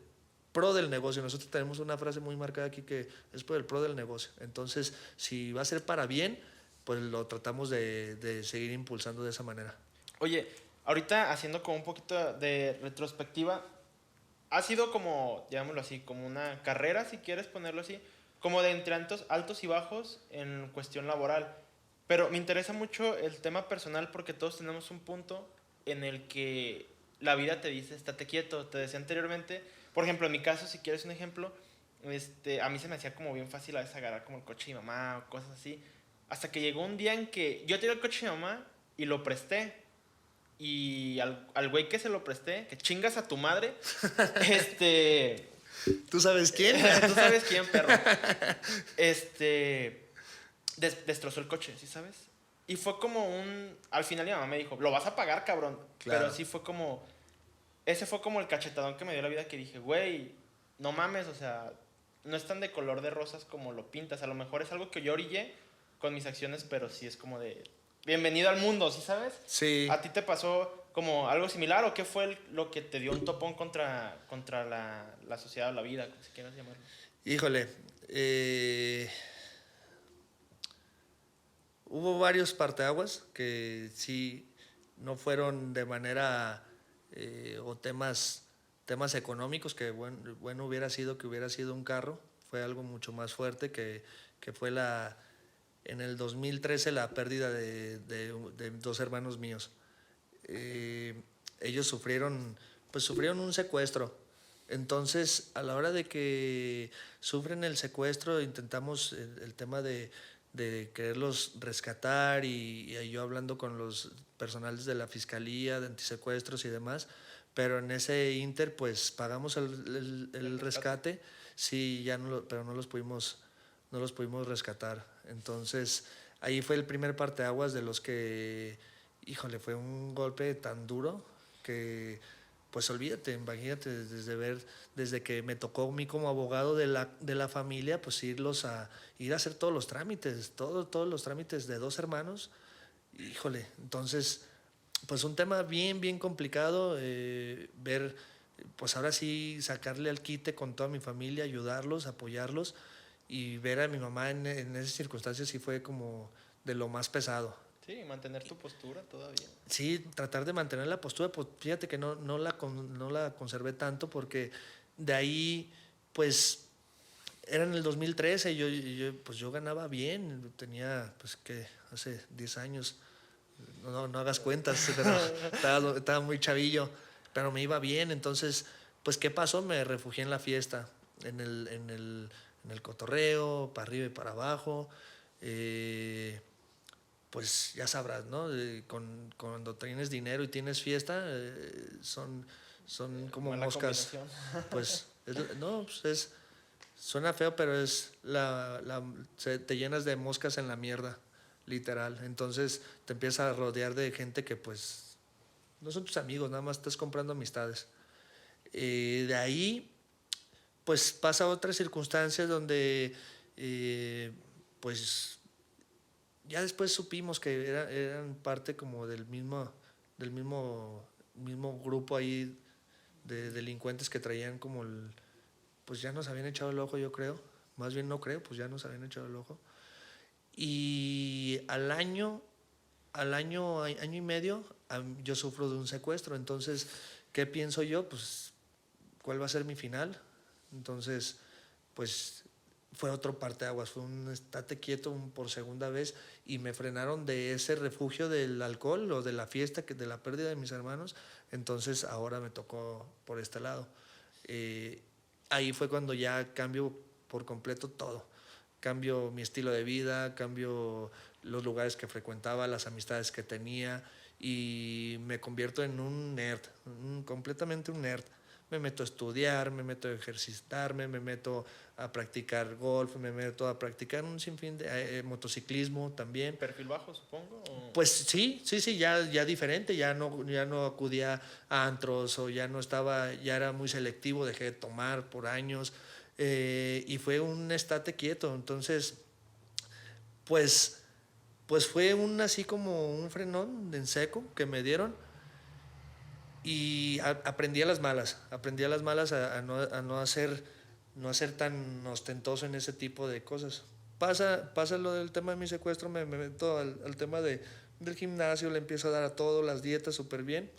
pro del negocio. Nosotros tenemos una frase muy marcada aquí, que es por el pro del negocio. Entonces, si va a ser para bien, pues lo tratamos de seguir impulsando de esa manera. Oye, ahorita haciendo como un poquito de retrospectiva, ha sido como, digámoslo así, como una carrera, si quieres ponerlo así, como de entre altos y bajos en cuestión laboral. Pero me interesa mucho el tema personal porque todos tenemos un punto en el que la vida te dice, estate quieto. Te decía anteriormente, por ejemplo, en mi caso, si quieres un ejemplo, a mí se me hacía como bien fácil a veces agarrar como el coche de mi mamá o cosas así. Hasta que llegó un día en que yo tenía el coche de mi mamá y lo presté. Y al güey que se lo presté, que chingas a tu madre, ¿Tú sabes quién? tú sabes quién, perro. Destrozó el coche, ¿sí sabes? Y fue como al final mi mamá me dijo, lo vas a pagar, cabrón. Claro. Pero sí fue como, ese fue como el cachetadón que me dio la vida, que dije, güey, no mames, o sea, no es tan de color de rosas como lo pintas. A lo mejor es algo que yo orillé con mis acciones, pero sí es como de, bienvenido al mundo, ¿sí sabes? Sí. ¿A ti te pasó como algo similar o qué fue lo que te dio un topón contra la sociedad o la vida, si quieres llamarlo? Híjole, hubo varios parteaguas que sí no fueron de manera, o temas económicos, que bueno hubiera sido que hubiera sido un carro. Fue algo mucho más fuerte, que fue en el 2013 la pérdida de 2 hermanos míos. Ellos sufrieron un secuestro. Entonces, a la hora de que sufren el secuestro, intentamos el tema de quererlos rescatar, y yo hablando con los personales de la Fiscalía de Antisecuestros y demás, pero en ese inter pues pagamos el rescate, sí, pero no los pudimos rescatar. Entonces, ahí fue el primer parteaguas de los que, híjole, fue un golpe tan duro que, pues olvídate, imagínate, desde que me tocó a mí como abogado de la familia, pues ir a hacer todos los trámites, todos los trámites de 2 hermanos, híjole, entonces, pues un tema bien complicado, ver, pues ahora sí sacarle al quite con toda mi familia, ayudarlos, apoyarlos, y ver a mi mamá en esas circunstancias sí fue como de lo más pesado. Sí, mantener tu postura todavía. Sí, tratar de mantener la postura, pues fíjate que no la conservé tanto, porque de ahí, pues, era en el 2013, pues yo ganaba bien, tenía, pues, que hace 10 años, no hagas cuentas, pero estaba muy chavillo, pero me iba bien. Entonces, pues, ¿qué pasó? Me refugié en la fiesta, en el cotorreo, para arriba y para abajo, pues ya sabrás, ¿no? Cuando tienes dinero y tienes fiesta, son como Mala moscas. combinación. Pues, no, pues suena feo, pero te llenas de moscas en la mierda, literal. Entonces te empiezas a rodear de gente que pues no son tus amigos, nada más estás comprando amistades. De ahí, pues pasa otras circunstancias donde, pues ya después supimos que eran parte como del mismo grupo ahí de delincuentes que traían como pues ya nos habían echado el ojo, yo creo. Más bien no creo, pues ya nos habían echado el ojo. Y y año y medio, yo sufro de un secuestro. Entonces, ¿qué pienso yo? Pues, ¿cuál va a ser mi final? Entonces, pues fue otro parteaguas, fue un estate quieto por segunda vez y me frenaron de ese refugio del alcohol o de la fiesta, de la pérdida de mis hermanos. Entonces ahora me tocó por este lado. Ahí fue cuando ya cambio por completo todo. Cambio mi estilo de vida, cambio los lugares que frecuentaba, las amistades que tenía y me convierto en un nerd, completamente un nerd. Me meto a estudiar, me meto a ejercitarme, me meto a practicar golf, me meto a practicar un sinfín de motociclismo también. ¿Perfil bajo, supongo? ¿O? Pues sí, ya diferente, ya no acudía a antros o ya no estaba, ya era muy selectivo, dejé de tomar por años y fue un estate quieto. Entonces, pues fue así como un frenón en seco que me dieron y aprendí a las malas a no ser tan ostentoso en ese tipo de cosas. Pasa lo del tema de mi secuestro, me meto al tema del gimnasio, le empiezo a dar a todo, las dietas súper bien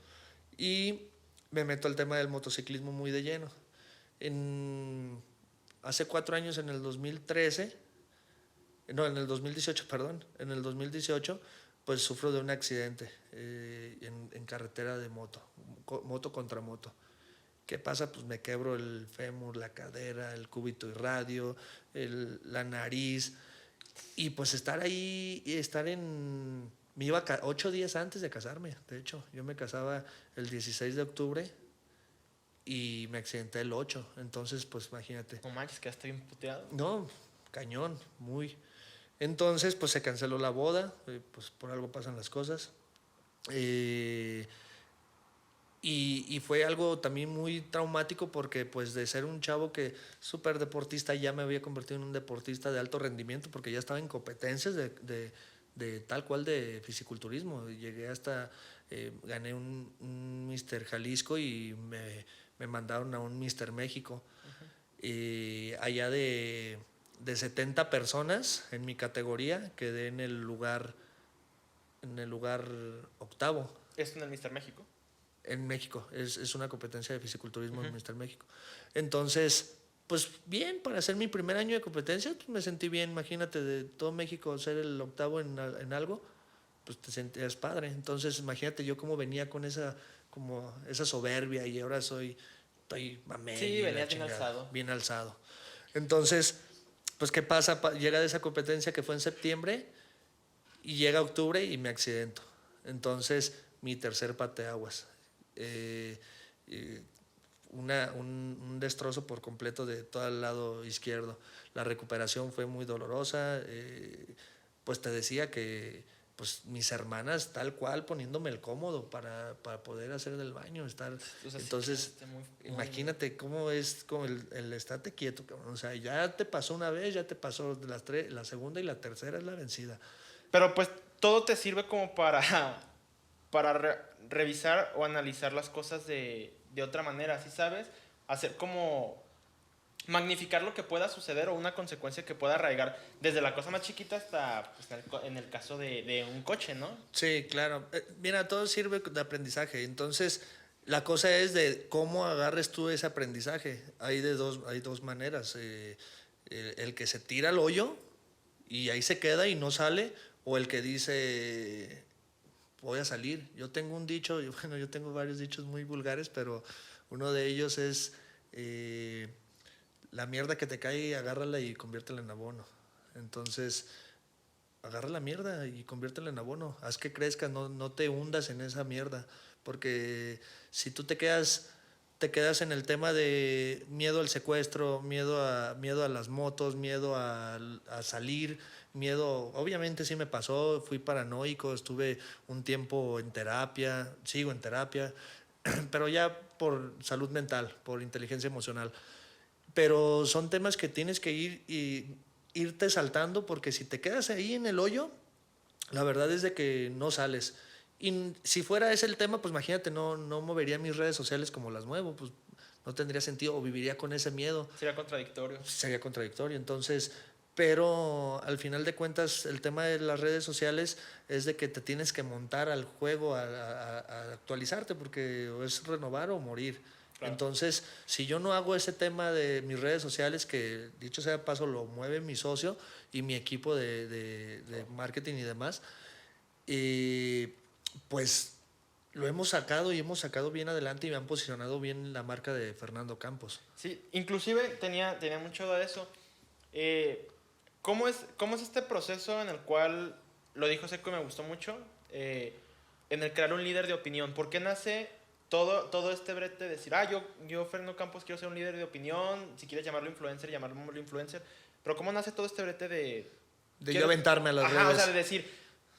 y me meto al tema del motociclismo muy de lleno. Hace 4 años, en el 2013, no, en el 2018, perdón, en el 2018 pues sufro de un accidente en carretera de moto contra moto. ¿Qué pasa? Pues me quebro el fémur, la cadera, el cúbito irradio, la nariz. Y pues estar ahí, me iba 8 días antes de casarme, de hecho. Yo me casaba el 16 de octubre y me accidenté el 8. Entonces, pues imagínate. No manches, que estoy bien puteado. No, cañón, muy. Entonces, pues se canceló la boda, pues por algo pasan las cosas. Y fue algo también muy traumático porque pues de ser un chavo que súper deportista ya me había convertido en un deportista de alto rendimiento porque ya estaba en competencias de tal cual de fisiculturismo. Llegué hasta, gané un Mister Jalisco y me mandaron a un Mister México. Allá de 70 personas en mi categoría quedé en el lugar octavo. ¿Es en el Mister México? En México, es una competencia de fisiculturismo en Mister México. Entonces, pues bien, para hacer mi primer año de competencia, pues me sentí bien. Imagínate, de todo México ser el octavo en algo, pues te sentías padre. Entonces, imagínate yo cómo venía con esa soberbia y ahora estoy mamey. Sí, venía bien alzado. Bien alzado. Entonces, pues ¿qué pasa? Llega de esa competencia que fue en septiembre y llega octubre y me accidento. Entonces, mi tercer parteaguas. Un destrozo por completo de todo el lado izquierdo. La recuperación fue muy dolorosa. Pues te decía que pues mis hermanas tal cual poniéndome el cómodo para poder hacer del baño, estar. O sea, entonces muy imagínate cómo es como el estate quieto, cabrón. O sea, ya te pasó una vez, ya te pasó la segunda y la tercera es la vencida. Pero pues todo te sirve como para revisar o analizar las cosas de otra manera, ¿sí sabes? Hacer como magnificar lo que pueda suceder o una consecuencia que pueda arraigar desde la cosa más chiquita hasta pues, en el caso de un coche, ¿no? Sí, claro. Mira, todo sirve de aprendizaje. Entonces, la cosa es de cómo agarres tú ese aprendizaje. Hay dos maneras. El que se tira al hoyo y ahí se queda y no sale, o el que dice voy a salir. Yo tengo un dicho, yo tengo varios dichos muy vulgares, pero uno de ellos es la mierda que te cae, agárrala y conviértela en abono. Entonces, agarra la mierda y conviértela en abono. Haz que crezca, no te hundas en esa mierda. Porque si tú te quedas en el tema de miedo al secuestro, miedo a las motos, miedo a salir, miedo, obviamente sí me pasó, fui paranoico, estuve un tiempo en terapia, sigo en terapia, pero ya por salud mental, por inteligencia emocional. Pero son temas que tienes que irte saltando porque si te quedas ahí en el hoyo, la verdad es de que no sales. Y si fuera ese el tema, pues imagínate, no movería mis redes sociales como las muevo, pues no tendría sentido o viviría con ese miedo. Sería contradictorio. Sería contradictorio. Entonces, pero al final de cuentas el tema de las redes sociales es de que te tienes que montar al juego, a actualizarte, porque es renovar o morir. Claro. Entonces, si yo no hago ese tema de mis redes sociales, que dicho sea de paso lo mueve mi socio y mi equipo de marketing y demás, pues lo hemos sacado y hemos sacado bien adelante y me han posicionado bien la marca de Fernando Campos. Sí, inclusive tenía mucho de eso. ¿Cómo es este proceso en el cual, lo dijo Seco y me gustó mucho, en el crear un líder de opinión? ¿Por qué nace todo este brete de decir, yo Fernando Campos quiero ser un líder de opinión, si quieres llamarlo influencer, llamarlo influencer, pero ¿cómo nace todo este brete de... De yo aventarme a las Ajá, redes. o sea, de decir,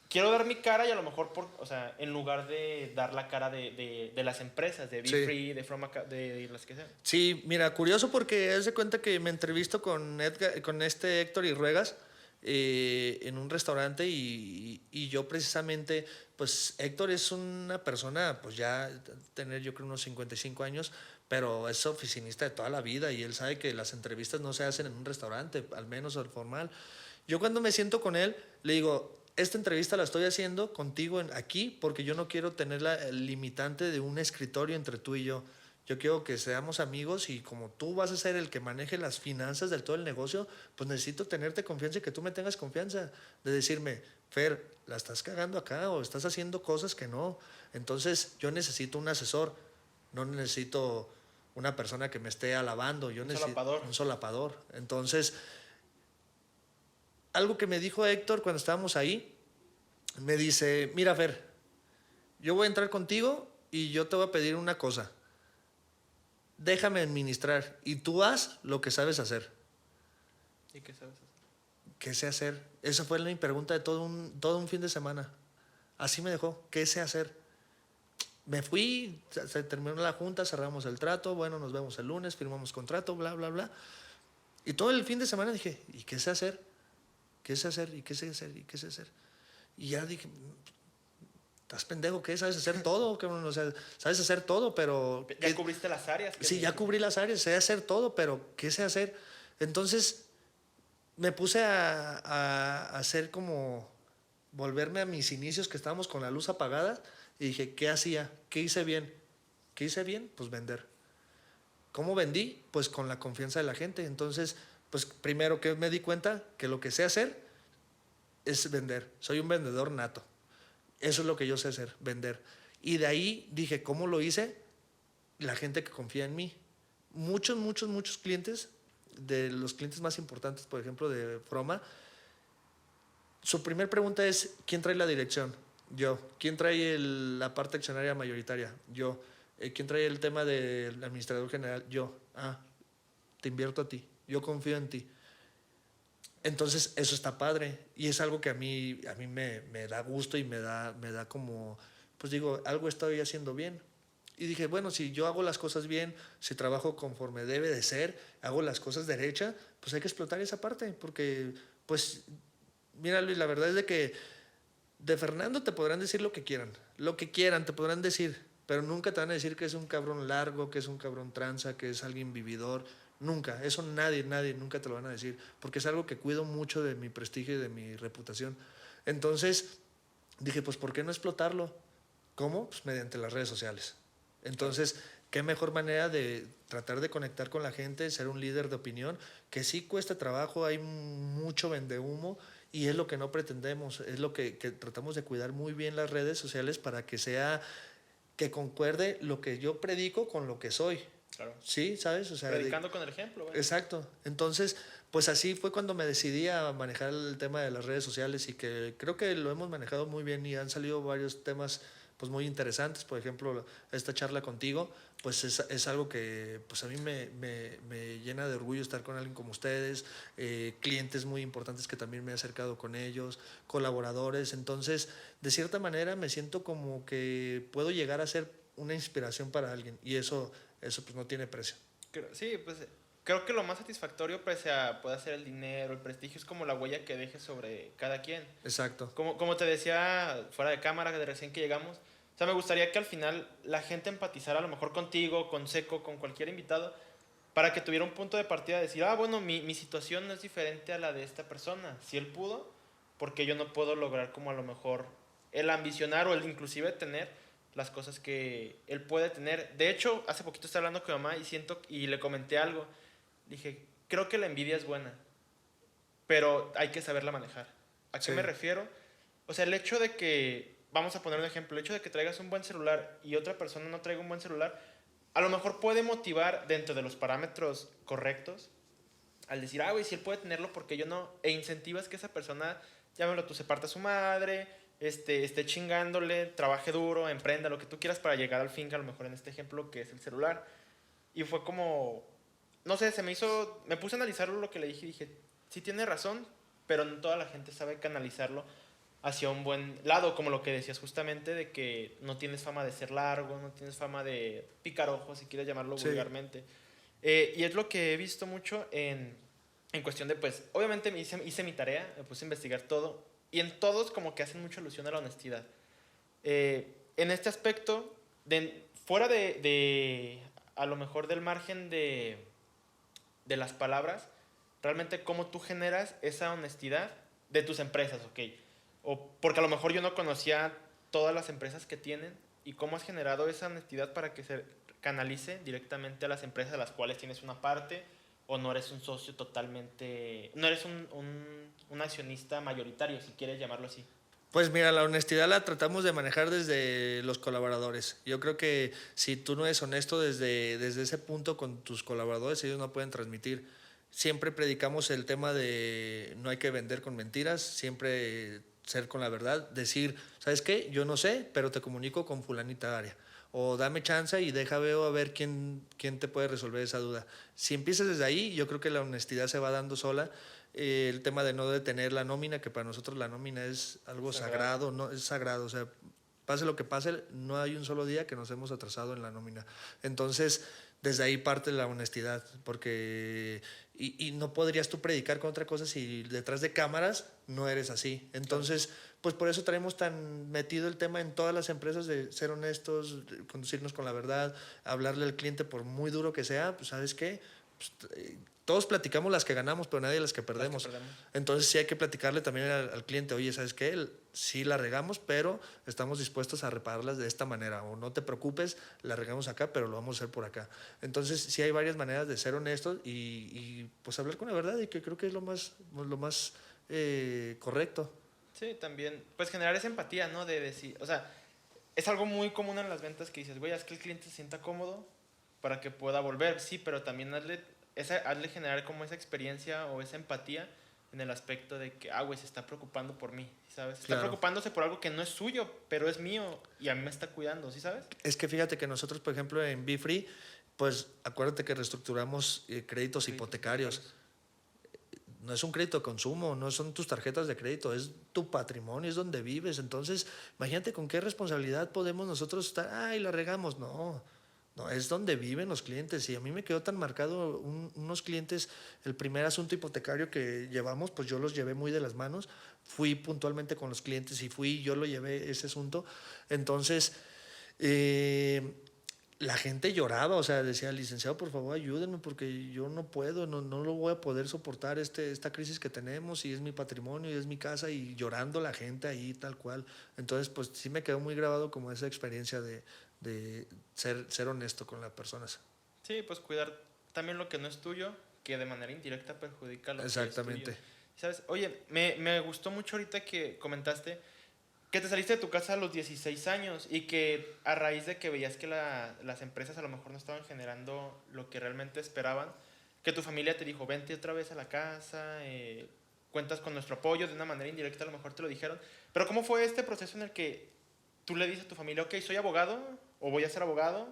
quiero dar mi cara y a lo mejor, o sea, en lugar de dar la cara de las empresas, de Be Sí. Free, de From, de las que sean. Sí, mira, curioso porque haz de cuenta que me entrevisto con Héctor Irruegas en un restaurante y yo precisamente, pues Héctor es una persona, pues ya tener yo creo unos 55 años, pero es oficinista de toda la vida y él sabe que las entrevistas no se hacen en un restaurante, al menos al formal. Yo cuando me siento con él, le digo, esta entrevista la estoy haciendo contigo aquí porque yo no quiero tener el limitante de un escritorio entre tú y yo. Yo quiero que seamos amigos y como tú vas a ser el que maneje las finanzas del todo el negocio, pues necesito tenerte confianza y que tú me tengas confianza. De decirme, Fer, la estás cagando acá o estás haciendo cosas que no. Entonces yo necesito un asesor, no necesito una persona que me esté alabando. Yo necesito Solapador. un solapador. Entonces, algo que me dijo Héctor cuando estábamos ahí, me dice, mira Fer, yo voy a entrar contigo y yo te voy a pedir una cosa. Déjame administrar y tú haz lo que sabes hacer. ¿Y qué sabes hacer? ¿Qué sé hacer? Esa fue mi pregunta de todo un fin de semana. Así me dejó. ¿Qué sé hacer? Me fui, se terminó la junta, cerramos el trato, bueno, nos vemos el lunes, firmamos contrato, bla, bla, bla. Y todo el fin de semana dije, ¿y qué sé hacer? ¿Qué sé hacer? ¿Y qué sé hacer? ¿Y qué sé hacer? Y ya dije, ¿estás pendejo? ¿Qué? ¿Sabes hacer todo? O sea, sabes hacer todo, pero... ¿Ya cubriste las áreas? Sí, ya cubrí las áreas, sé hacer todo, pero ¿qué sé hacer? Entonces me puse a hacer como volverme a mis inicios que estábamos con la luz apagada y dije, ¿qué hacía? ¿Qué hice bien? ¿Qué hice bien? Pues vender. ¿Cómo vendí? Pues con la confianza de la gente. Entonces, pues primero que me di cuenta que lo que sé hacer es vender. Soy un vendedor nato. Eso es lo que yo sé hacer, vender. Y de ahí dije, ¿cómo lo hice? La gente que confía en mí. Muchos clientes, de los clientes más importantes, por ejemplo, de Froma, su primer pregunta es, ¿quién trae la dirección? Yo. ¿Quién trae la parte accionaria mayoritaria? Yo. ¿Quién trae el tema del administrador general? Yo. Te invierto a ti. Yo confío en ti. Entonces, eso está padre. Y es algo que a mí me da gusto y me da como, pues digo, algo estoy haciendo bien. Y dije, bueno, si yo hago las cosas bien, si trabajo conforme debe de ser, hago las cosas derecha, pues hay que explotar esa parte. Porque, pues, mira Luis, la verdad es de que de Fernando te podrán decir lo que quieran te podrán decir, pero nunca te van a decir que es un cabrón largo, que es un cabrón tranza, que es alguien vividor. Nunca, eso nadie, nunca te lo van a decir, porque es algo que cuido mucho de mi prestigio y de mi reputación. Entonces dije, pues ¿por qué no explotarlo? ¿Cómo? Pues mediante las redes sociales. Entonces, qué mejor manera de tratar de conectar con la gente, ser un líder de opinión, que sí cuesta trabajo, hay mucho vendehumo y es lo que no pretendemos, es lo que tratamos de cuidar muy bien las redes sociales para que sea, que concuerde lo que yo predico con lo que soy. Claro. Sí, ¿sabes? O sea, predicando con el ejemplo. Bueno. Exacto. Entonces, pues así fue cuando me decidí a manejar el tema de las redes sociales y que creo que lo hemos manejado muy bien y han salido varios temas pues muy interesantes. Por ejemplo, esta charla contigo, pues es algo que pues a mí me llena de orgullo estar con alguien como ustedes, clientes muy importantes que también me he acercado con ellos, colaboradores. Entonces, de cierta manera me siento como que puedo llegar a ser una inspiración para alguien y eso pues no tiene precio. Sí, pues creo que lo más satisfactorio puede ser el dinero, el prestigio, es como la huella que dejes sobre cada quien. Exacto. Como te decía fuera de cámara, de recién que llegamos, o sea, me gustaría que al final la gente empatizara a lo mejor contigo, con Seco, con cualquier invitado, para que tuviera un punto de partida de decir, bueno, mi situación no es diferente a la de esta persona. Si él pudo, porque yo no puedo lograr como a lo mejor el ambicionar o el inclusive tener las cosas que él puede tener. De hecho, hace poquito estaba hablando con mi mamá y le comenté algo. Dije, creo que la envidia es buena, pero hay que saberla manejar. ¿A qué Sí. me refiero? O sea, el hecho de que, vamos a poner un ejemplo, el hecho de que traigas un buen celular y otra persona no traiga un buen celular, a lo mejor puede motivar dentro de los parámetros correctos al decir, güey, si él puede tenerlo, porque yo no? E incentivas que esa persona, llámalo tú, se parta a su madre, esté chingándole, trabaje duro, emprenda lo que tú quieras para llegar al fin, que a lo mejor en este ejemplo que es el celular. Y fue como, no sé, me puse a analizar lo que le dije y dije, sí tiene razón, pero no toda la gente sabe canalizarlo hacia un buen lado, como lo que decías justamente, de que no tienes fama de ser largo, no tienes fama de picar ojos, si quieres llamarlo Sí. vulgarmente. Y es lo que he visto mucho en cuestión de, pues, obviamente hice mi tarea, me puse a investigar todo, y en todos como que hacen mucha alusión a la honestidad. En este aspecto, fuera a lo mejor del margen de las palabras, realmente cómo tú generas esa honestidad de tus empresas, ¿ok? O porque a lo mejor yo no conocía todas las empresas que tienen y cómo has generado esa honestidad para que se canalice directamente a las empresas a las cuales tienes una parte o no eres un socio totalmente, no eres un accionista mayoritario, si quieres llamarlo así. Pues mira, la honestidad la tratamos de manejar desde los colaboradores. Yo creo que si tú no eres honesto desde ese punto con tus colaboradores, ellos no pueden transmitir. Siempre predicamos el tema de no hay que vender con mentiras, siempre ser con la verdad, decir, ¿sabes qué? Yo no sé, pero te comunico con fulanita área. O dame chance y veo a ver quién te puede resolver esa duda. Si empiezas desde ahí, yo creo que la honestidad se va dando sola. El tema de no detener la nómina, que para nosotros la nómina es algo sagrado, no es sagrado, o sea, pase lo que pase, no hay un solo día que nos hemos atrasado en la nómina. Entonces, desde ahí parte la honestidad, porque y no podrías tú predicar con otra cosa si detrás de cámaras no eres así. Entonces, pues por eso traemos tan metido el tema en todas las empresas de ser honestos, de conducirnos con la verdad, hablarle al cliente por muy duro que sea, pues sabes qué, pues, todos platicamos las que ganamos, pero nadie las que perdemos. Entonces sí hay que platicarle también al cliente, oye, ¿sabes qué? Sí la regamos, pero estamos dispuestos a repararlas de esta manera. O no te preocupes, la regamos acá, pero lo vamos a hacer por acá. Entonces sí hay varias maneras de ser honestos y pues hablar con la verdad, y que creo que es lo más correcto. Sí, también, pues generar esa empatía, ¿no? De decir, o sea, es algo muy común en las ventas que dices, güey, es que el cliente se sienta cómodo para que pueda volver, sí, pero también hazle generar como esa experiencia o esa empatía en el aspecto de que, güey, se está preocupando por mí, ¿sabes? Está preocupándose por algo que no es suyo, pero es mío y a mí me está cuidando, ¿sí sabes? Es que fíjate que nosotros, por ejemplo, en BeFree, pues acuérdate que reestructuramos créditos hipotecarios. No es un crédito de consumo, no son tus tarjetas de crédito, es tu patrimonio, es donde vives. Entonces, imagínate con qué responsabilidad podemos nosotros estar, la regamos. No, no, es donde viven los clientes. Y a mí me quedó tan marcado unos clientes, el primer asunto hipotecario que llevamos, pues yo los llevé muy de las manos. Fui puntualmente con los clientes y yo lo llevé ese asunto. Entonces, la gente lloraba, o sea, decía, licenciado, por favor, ayúdenme porque yo no puedo, no lo voy a poder soportar esta crisis que tenemos y es mi patrimonio y es mi casa, y llorando la gente ahí tal cual. Entonces, pues sí me quedó muy grabado como esa experiencia de ser honesto con las personas. Sí, pues cuidar también lo que no es tuyo, que de manera indirecta perjudica lo que es Exactamente. tuyo. ¿Sabes? Oye, me gustó mucho ahorita que comentaste que te saliste de tu casa a los 16 años y que a raíz de que veías que las empresas a lo mejor no estaban generando lo que realmente esperaban, que tu familia te dijo, vente otra vez a la casa, cuentas con nuestro apoyo, de una manera indirecta a lo mejor te lo dijeron. Pero ¿cómo fue este proceso en el que tú le dices a tu familia, ok, soy abogado o voy a ser abogado?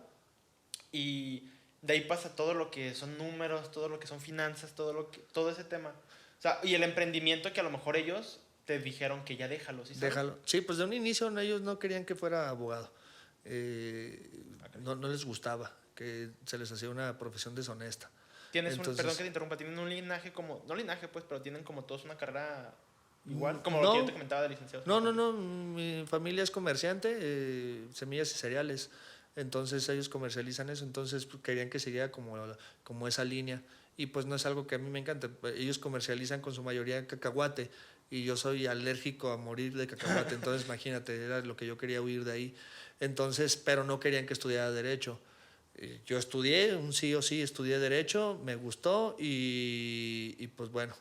Y de ahí pasa todo lo que son números, todo lo que son finanzas, todo ese tema. O sea, y el emprendimiento que a lo mejor ellos te dijeron que ya déjalo, ¿sí sabes? Déjalo. Sí, pues de un inicio ellos no querían que fuera abogado. No les gustaba, que se les hacía una profesión deshonesta. Perdón que te interrumpa, tienen un linaje como, no linaje pues, pero tienen como todos una carrera igual, como no, lo que yo te comentaba de licenciados. No, mi familia es comerciante, semillas y cereales. Entonces ellos comercializan eso, entonces pues, querían que siguiera como esa línea. Y pues no es algo que a mí me encanta. Ellos comercializan con su mayoría cacahuate y yo soy alérgico a morir de cacahuate. Entonces imagínate, era lo que yo quería huir de ahí. Entonces, pero no querían que estudiara derecho. Yo estudié, un sí o sí, estudié Derecho, me gustó y pues bueno,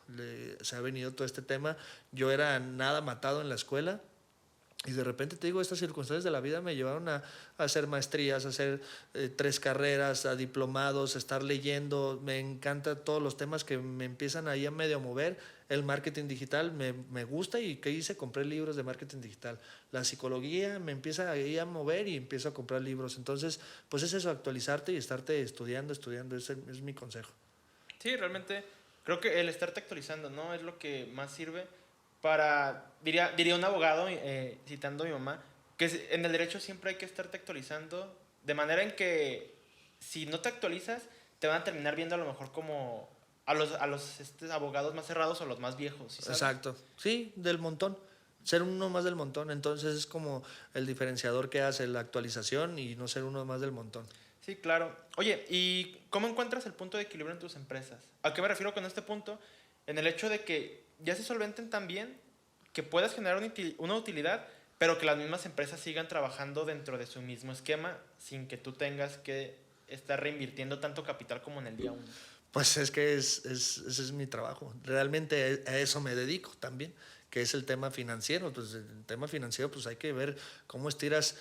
se ha venido todo este tema. Yo era nada matado en la escuela y de repente te digo, estas circunstancias de la vida me llevaron a hacer maestrías, a hacer 3 carreras, a diplomados, a estar leyendo. Me encanta todos los temas que me empiezan ahí a medio mover. El marketing digital me gusta y ¿qué hice? Compré libros de marketing digital. La psicología me empieza ahí a mover y empiezo a comprar libros. Entonces, pues es eso, actualizarte y estarte estudiando. Ese es mi consejo. Sí, realmente creo que el estarte actualizando, ¿no? Es lo que más sirve para, diría un abogado, citando a mi mamá, que en el derecho siempre hay que estarte actualizando, de manera en que si no te actualizas, te van a terminar viendo a lo mejor como a los abogados más cerrados o los más viejos, ¿sí sabes? Exacto. Sí, del montón. Ser uno más del montón. Entonces es como el diferenciador que hace la actualización y no ser uno más del montón. Sí, claro. Oye, ¿y cómo encuentras el punto de equilibrio en tus empresas? ¿A qué me refiero con este punto? En el hecho de que ya se solventen tan bien que puedas generar una utilidad, pero que las mismas empresas sigan trabajando dentro de su mismo esquema sin que tú tengas que estar reinvirtiendo tanto capital como en el día uno. Pues es que ese es mi trabajo. Realmente a eso me dedico también, que es el tema financiero. Pues el tema financiero, pues hay que ver cómo estiras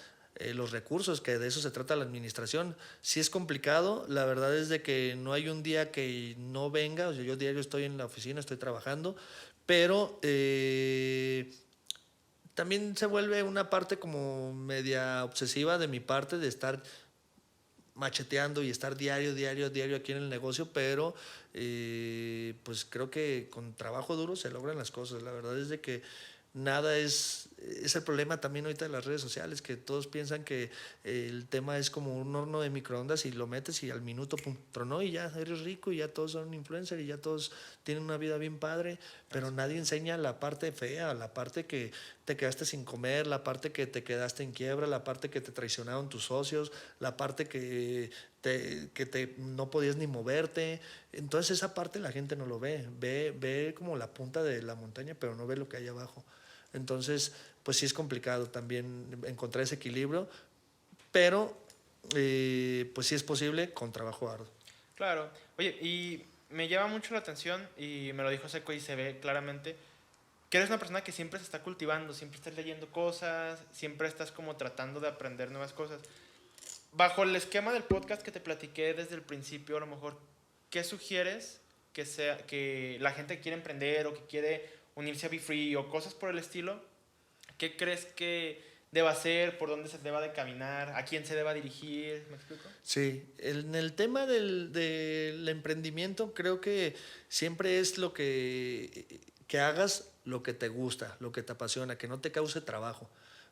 los recursos, que de eso se trata la administración. Si es complicado, la verdad es de que no hay un día que no venga. O sea, yo diario estoy en la oficina, estoy trabajando, pero también se vuelve una parte como media obsesiva de mi parte de estar macheteando y estar diario aquí en el negocio, pero pues creo que con trabajo duro se logran las cosas. La verdad es de que nada es el problema también ahorita de las redes sociales, que todos piensan que el tema es como un horno de microondas y lo metes y al minuto, pum, tronó y ya eres rico y ya todos son influencers y ya todos tienen una vida bien padre, pero nadie enseña la parte fea, la parte que te quedaste sin comer, la parte que te quedaste en quiebra, la parte que te traicionaron tus socios, la parte que no podías ni moverte. Entonces esa parte la gente no lo ve como la punta de la montaña, pero no ve lo que hay abajo. Entonces, pues sí es complicado también encontrar ese equilibrio, pero pues sí es posible con trabajo arduo. Claro. Oye, y me llama mucho la atención, y me lo dijo Seco y se ve claramente, que eres una persona que siempre se está cultivando, siempre estás leyendo cosas, siempre estás como tratando de aprender nuevas cosas. Bajo el esquema del podcast que te platiqué desde el principio, a lo mejor, ¿qué sugieres que la gente que quiere emprender o que quiere unirse a Be Free o cosas por el estilo? ¿Qué crees que deba hacer? ¿Por dónde se deba de caminar? ¿A quién se deba dirigir? ¿Me explico? Sí, en el tema del emprendimiento creo que siempre es que hagas lo que te gusta, lo que te apasiona, que no te cause trabajo.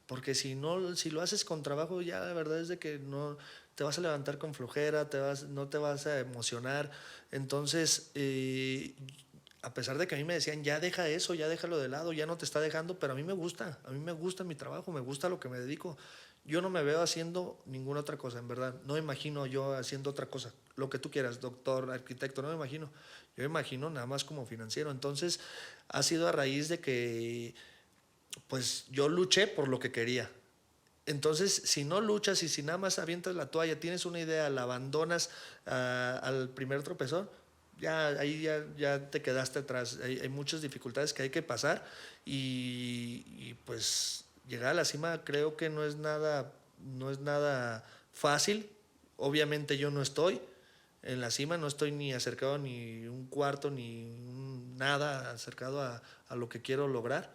Porque si no, si lo haces con trabajo, ya la verdad es de que no te vas a levantar con flojera, no te vas a emocionar. Entonces, a pesar de que a mí me decían, ya deja eso, ya déjalo de lado, ya no te está dejando, pero a mí me gusta mi trabajo, me gusta lo que me dedico. Yo no me veo haciendo ninguna otra cosa, en verdad. No me imagino yo haciendo otra cosa. Lo que tú quieras, doctor, arquitecto, no me imagino. Yo me imagino nada más como financiero. Entonces, ha sido a raíz de que, pues, yo luché por lo que quería. Entonces, si no luchas y si nada más avientas la toalla, tienes una idea, la abandonas al primer tropezón, ya ahí ya te quedaste atrás. Hay muchas dificultades que hay que pasar y pues llegar a la cima creo que no es nada fácil. Obviamente yo no estoy en la cima, no estoy ni acercado ni un cuarto ni nada acercado a lo que quiero lograr,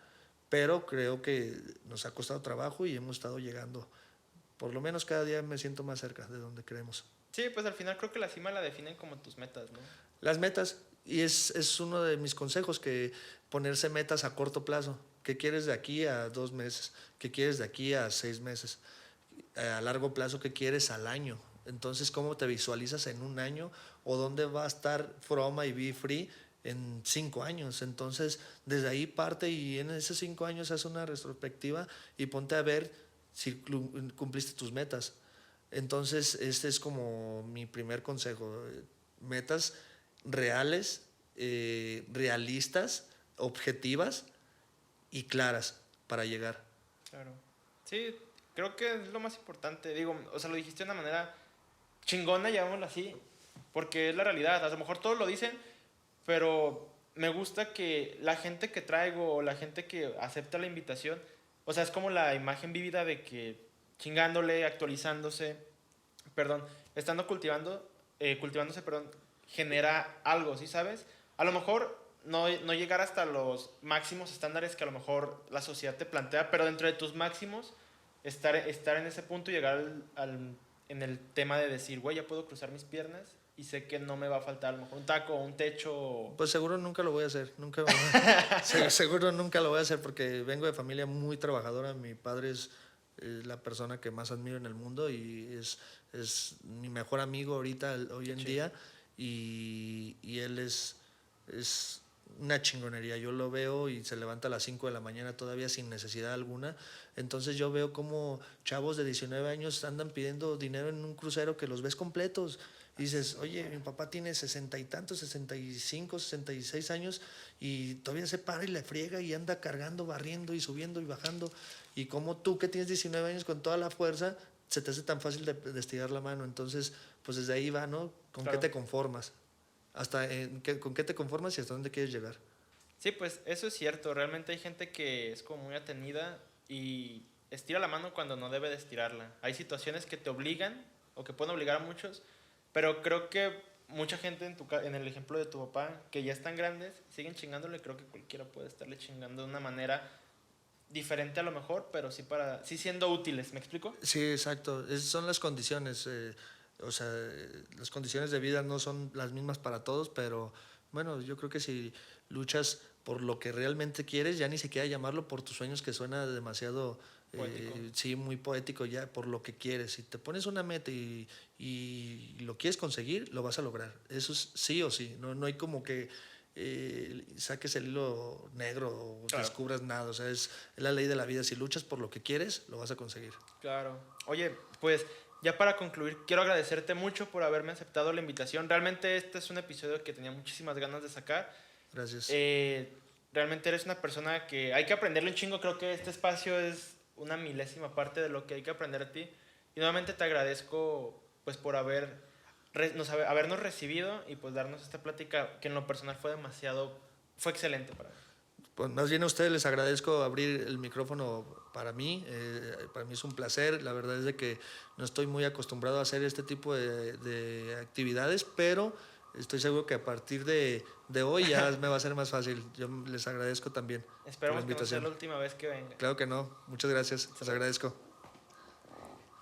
pero creo que nos ha costado trabajo y hemos estado llegando. Por lo menos cada día me siento más cerca de donde queremos. Sí, pues al final creo que la cima la definen como tus metas, ¿no? Las metas, y es uno de mis consejos, que ponerse metas a corto plazo. ¿Qué quieres de aquí a 2 meses? ¿Qué quieres de aquí a 6 meses? A largo plazo, ¿qué quieres al año? Entonces, ¿cómo te visualizas en un año? ¿O dónde va a estar Froma y Be Free en 5 años? Entonces, desde ahí parte y en esos 5 años haz una retrospectiva y ponte a ver si cumpliste tus metas. Entonces, este es como mi primer consejo. Metas reales, realistas, objetivas y claras para llegar. Claro. Sí, creo que es lo más importante. Digo, o sea, lo dijiste de una manera chingona, llamémoslo así, porque es la realidad. A lo mejor todos lo dicen, pero me gusta que la gente que traigo o la gente que acepta la invitación, o sea, es como la imagen vívida de que chingándole, actualizándose, perdón, estando cultivándose, perdón, genera algo, ¿sí sabes? A lo mejor no llegar hasta los máximos estándares que a lo mejor la sociedad te plantea, pero dentro de tus máximos, estar en ese punto y llegar en el tema de decir, güey, ya puedo cruzar mis piernas y sé que no me va a faltar a lo mejor un taco o un techo. Pues seguro nunca lo voy a hacer, seguro nunca lo voy a hacer porque vengo de familia muy trabajadora. Mi padre es la persona que más admiro en el mundo y es mi mejor amigo ahorita, hoy en día, y él es una chingonería. Yo lo veo y se levanta a las 5 de la mañana todavía sin necesidad alguna. Entonces yo veo como chavos de 19 años andan pidiendo dinero en un crucero que los ves completos. Y dices, oye, mi papá tiene 60 y tantos, 65, 66 años y todavía se para y le friega y anda cargando, barriendo y subiendo y bajando. Y como tú que tienes 19 años con toda la fuerza, se te hace tan fácil de estirar la mano. Entonces, pues desde ahí va, ¿no? ¿Con Claro. qué te conformas? ¿Con qué te conformas y hasta dónde quieres llegar? Sí, pues eso es cierto. Realmente hay gente que es como muy atenida y estira la mano cuando no debe de estirarla. Hay situaciones que te obligan o que pueden obligar a muchos, pero creo que mucha gente en el ejemplo de tu papá, que ya están grandes, siguen chingándole. Creo que cualquiera puede estarle chingando de una manera diferente a lo mejor, pero sí siendo útiles. ¿Me explico? Sí, exacto. Son las condiciones. O sea, las condiciones de vida no son las mismas para todos, pero bueno, yo creo que si luchas por lo que realmente quieres, ya ni siquiera llamarlo por tus sueños, que suena demasiado, Poético. sí, muy poético, ya por lo que quieres. Si te pones una meta y lo quieres conseguir, lo vas a lograr. Eso es sí o sí. No hay como que saques el hilo negro o Claro. descubras nada. O sea, es la ley de la vida. Si luchas por lo que quieres, lo vas a conseguir. Claro. Oye, pues ya para concluir, quiero agradecerte mucho por haberme aceptado la invitación. Realmente este es un episodio que tenía muchísimas ganas de sacar. Gracias. Realmente eres una persona que hay que aprenderle un chingo. Creo que este espacio es una milésima parte de lo que hay que aprender de ti. Y nuevamente te agradezco pues por habernos recibido y pues darnos esta plática que en lo personal fue excelente para mí. Pues más bien a ustedes les agradezco abrir el micrófono para mí es un placer. La verdad es de que no estoy muy acostumbrado a hacer este tipo de actividades, pero estoy seguro que a partir de hoy ya me va a ser más fácil. Yo les agradezco también por la Esperamos que no sea invitación. la última vez que venga. Claro que no. Muchas gracias. Les agradezco.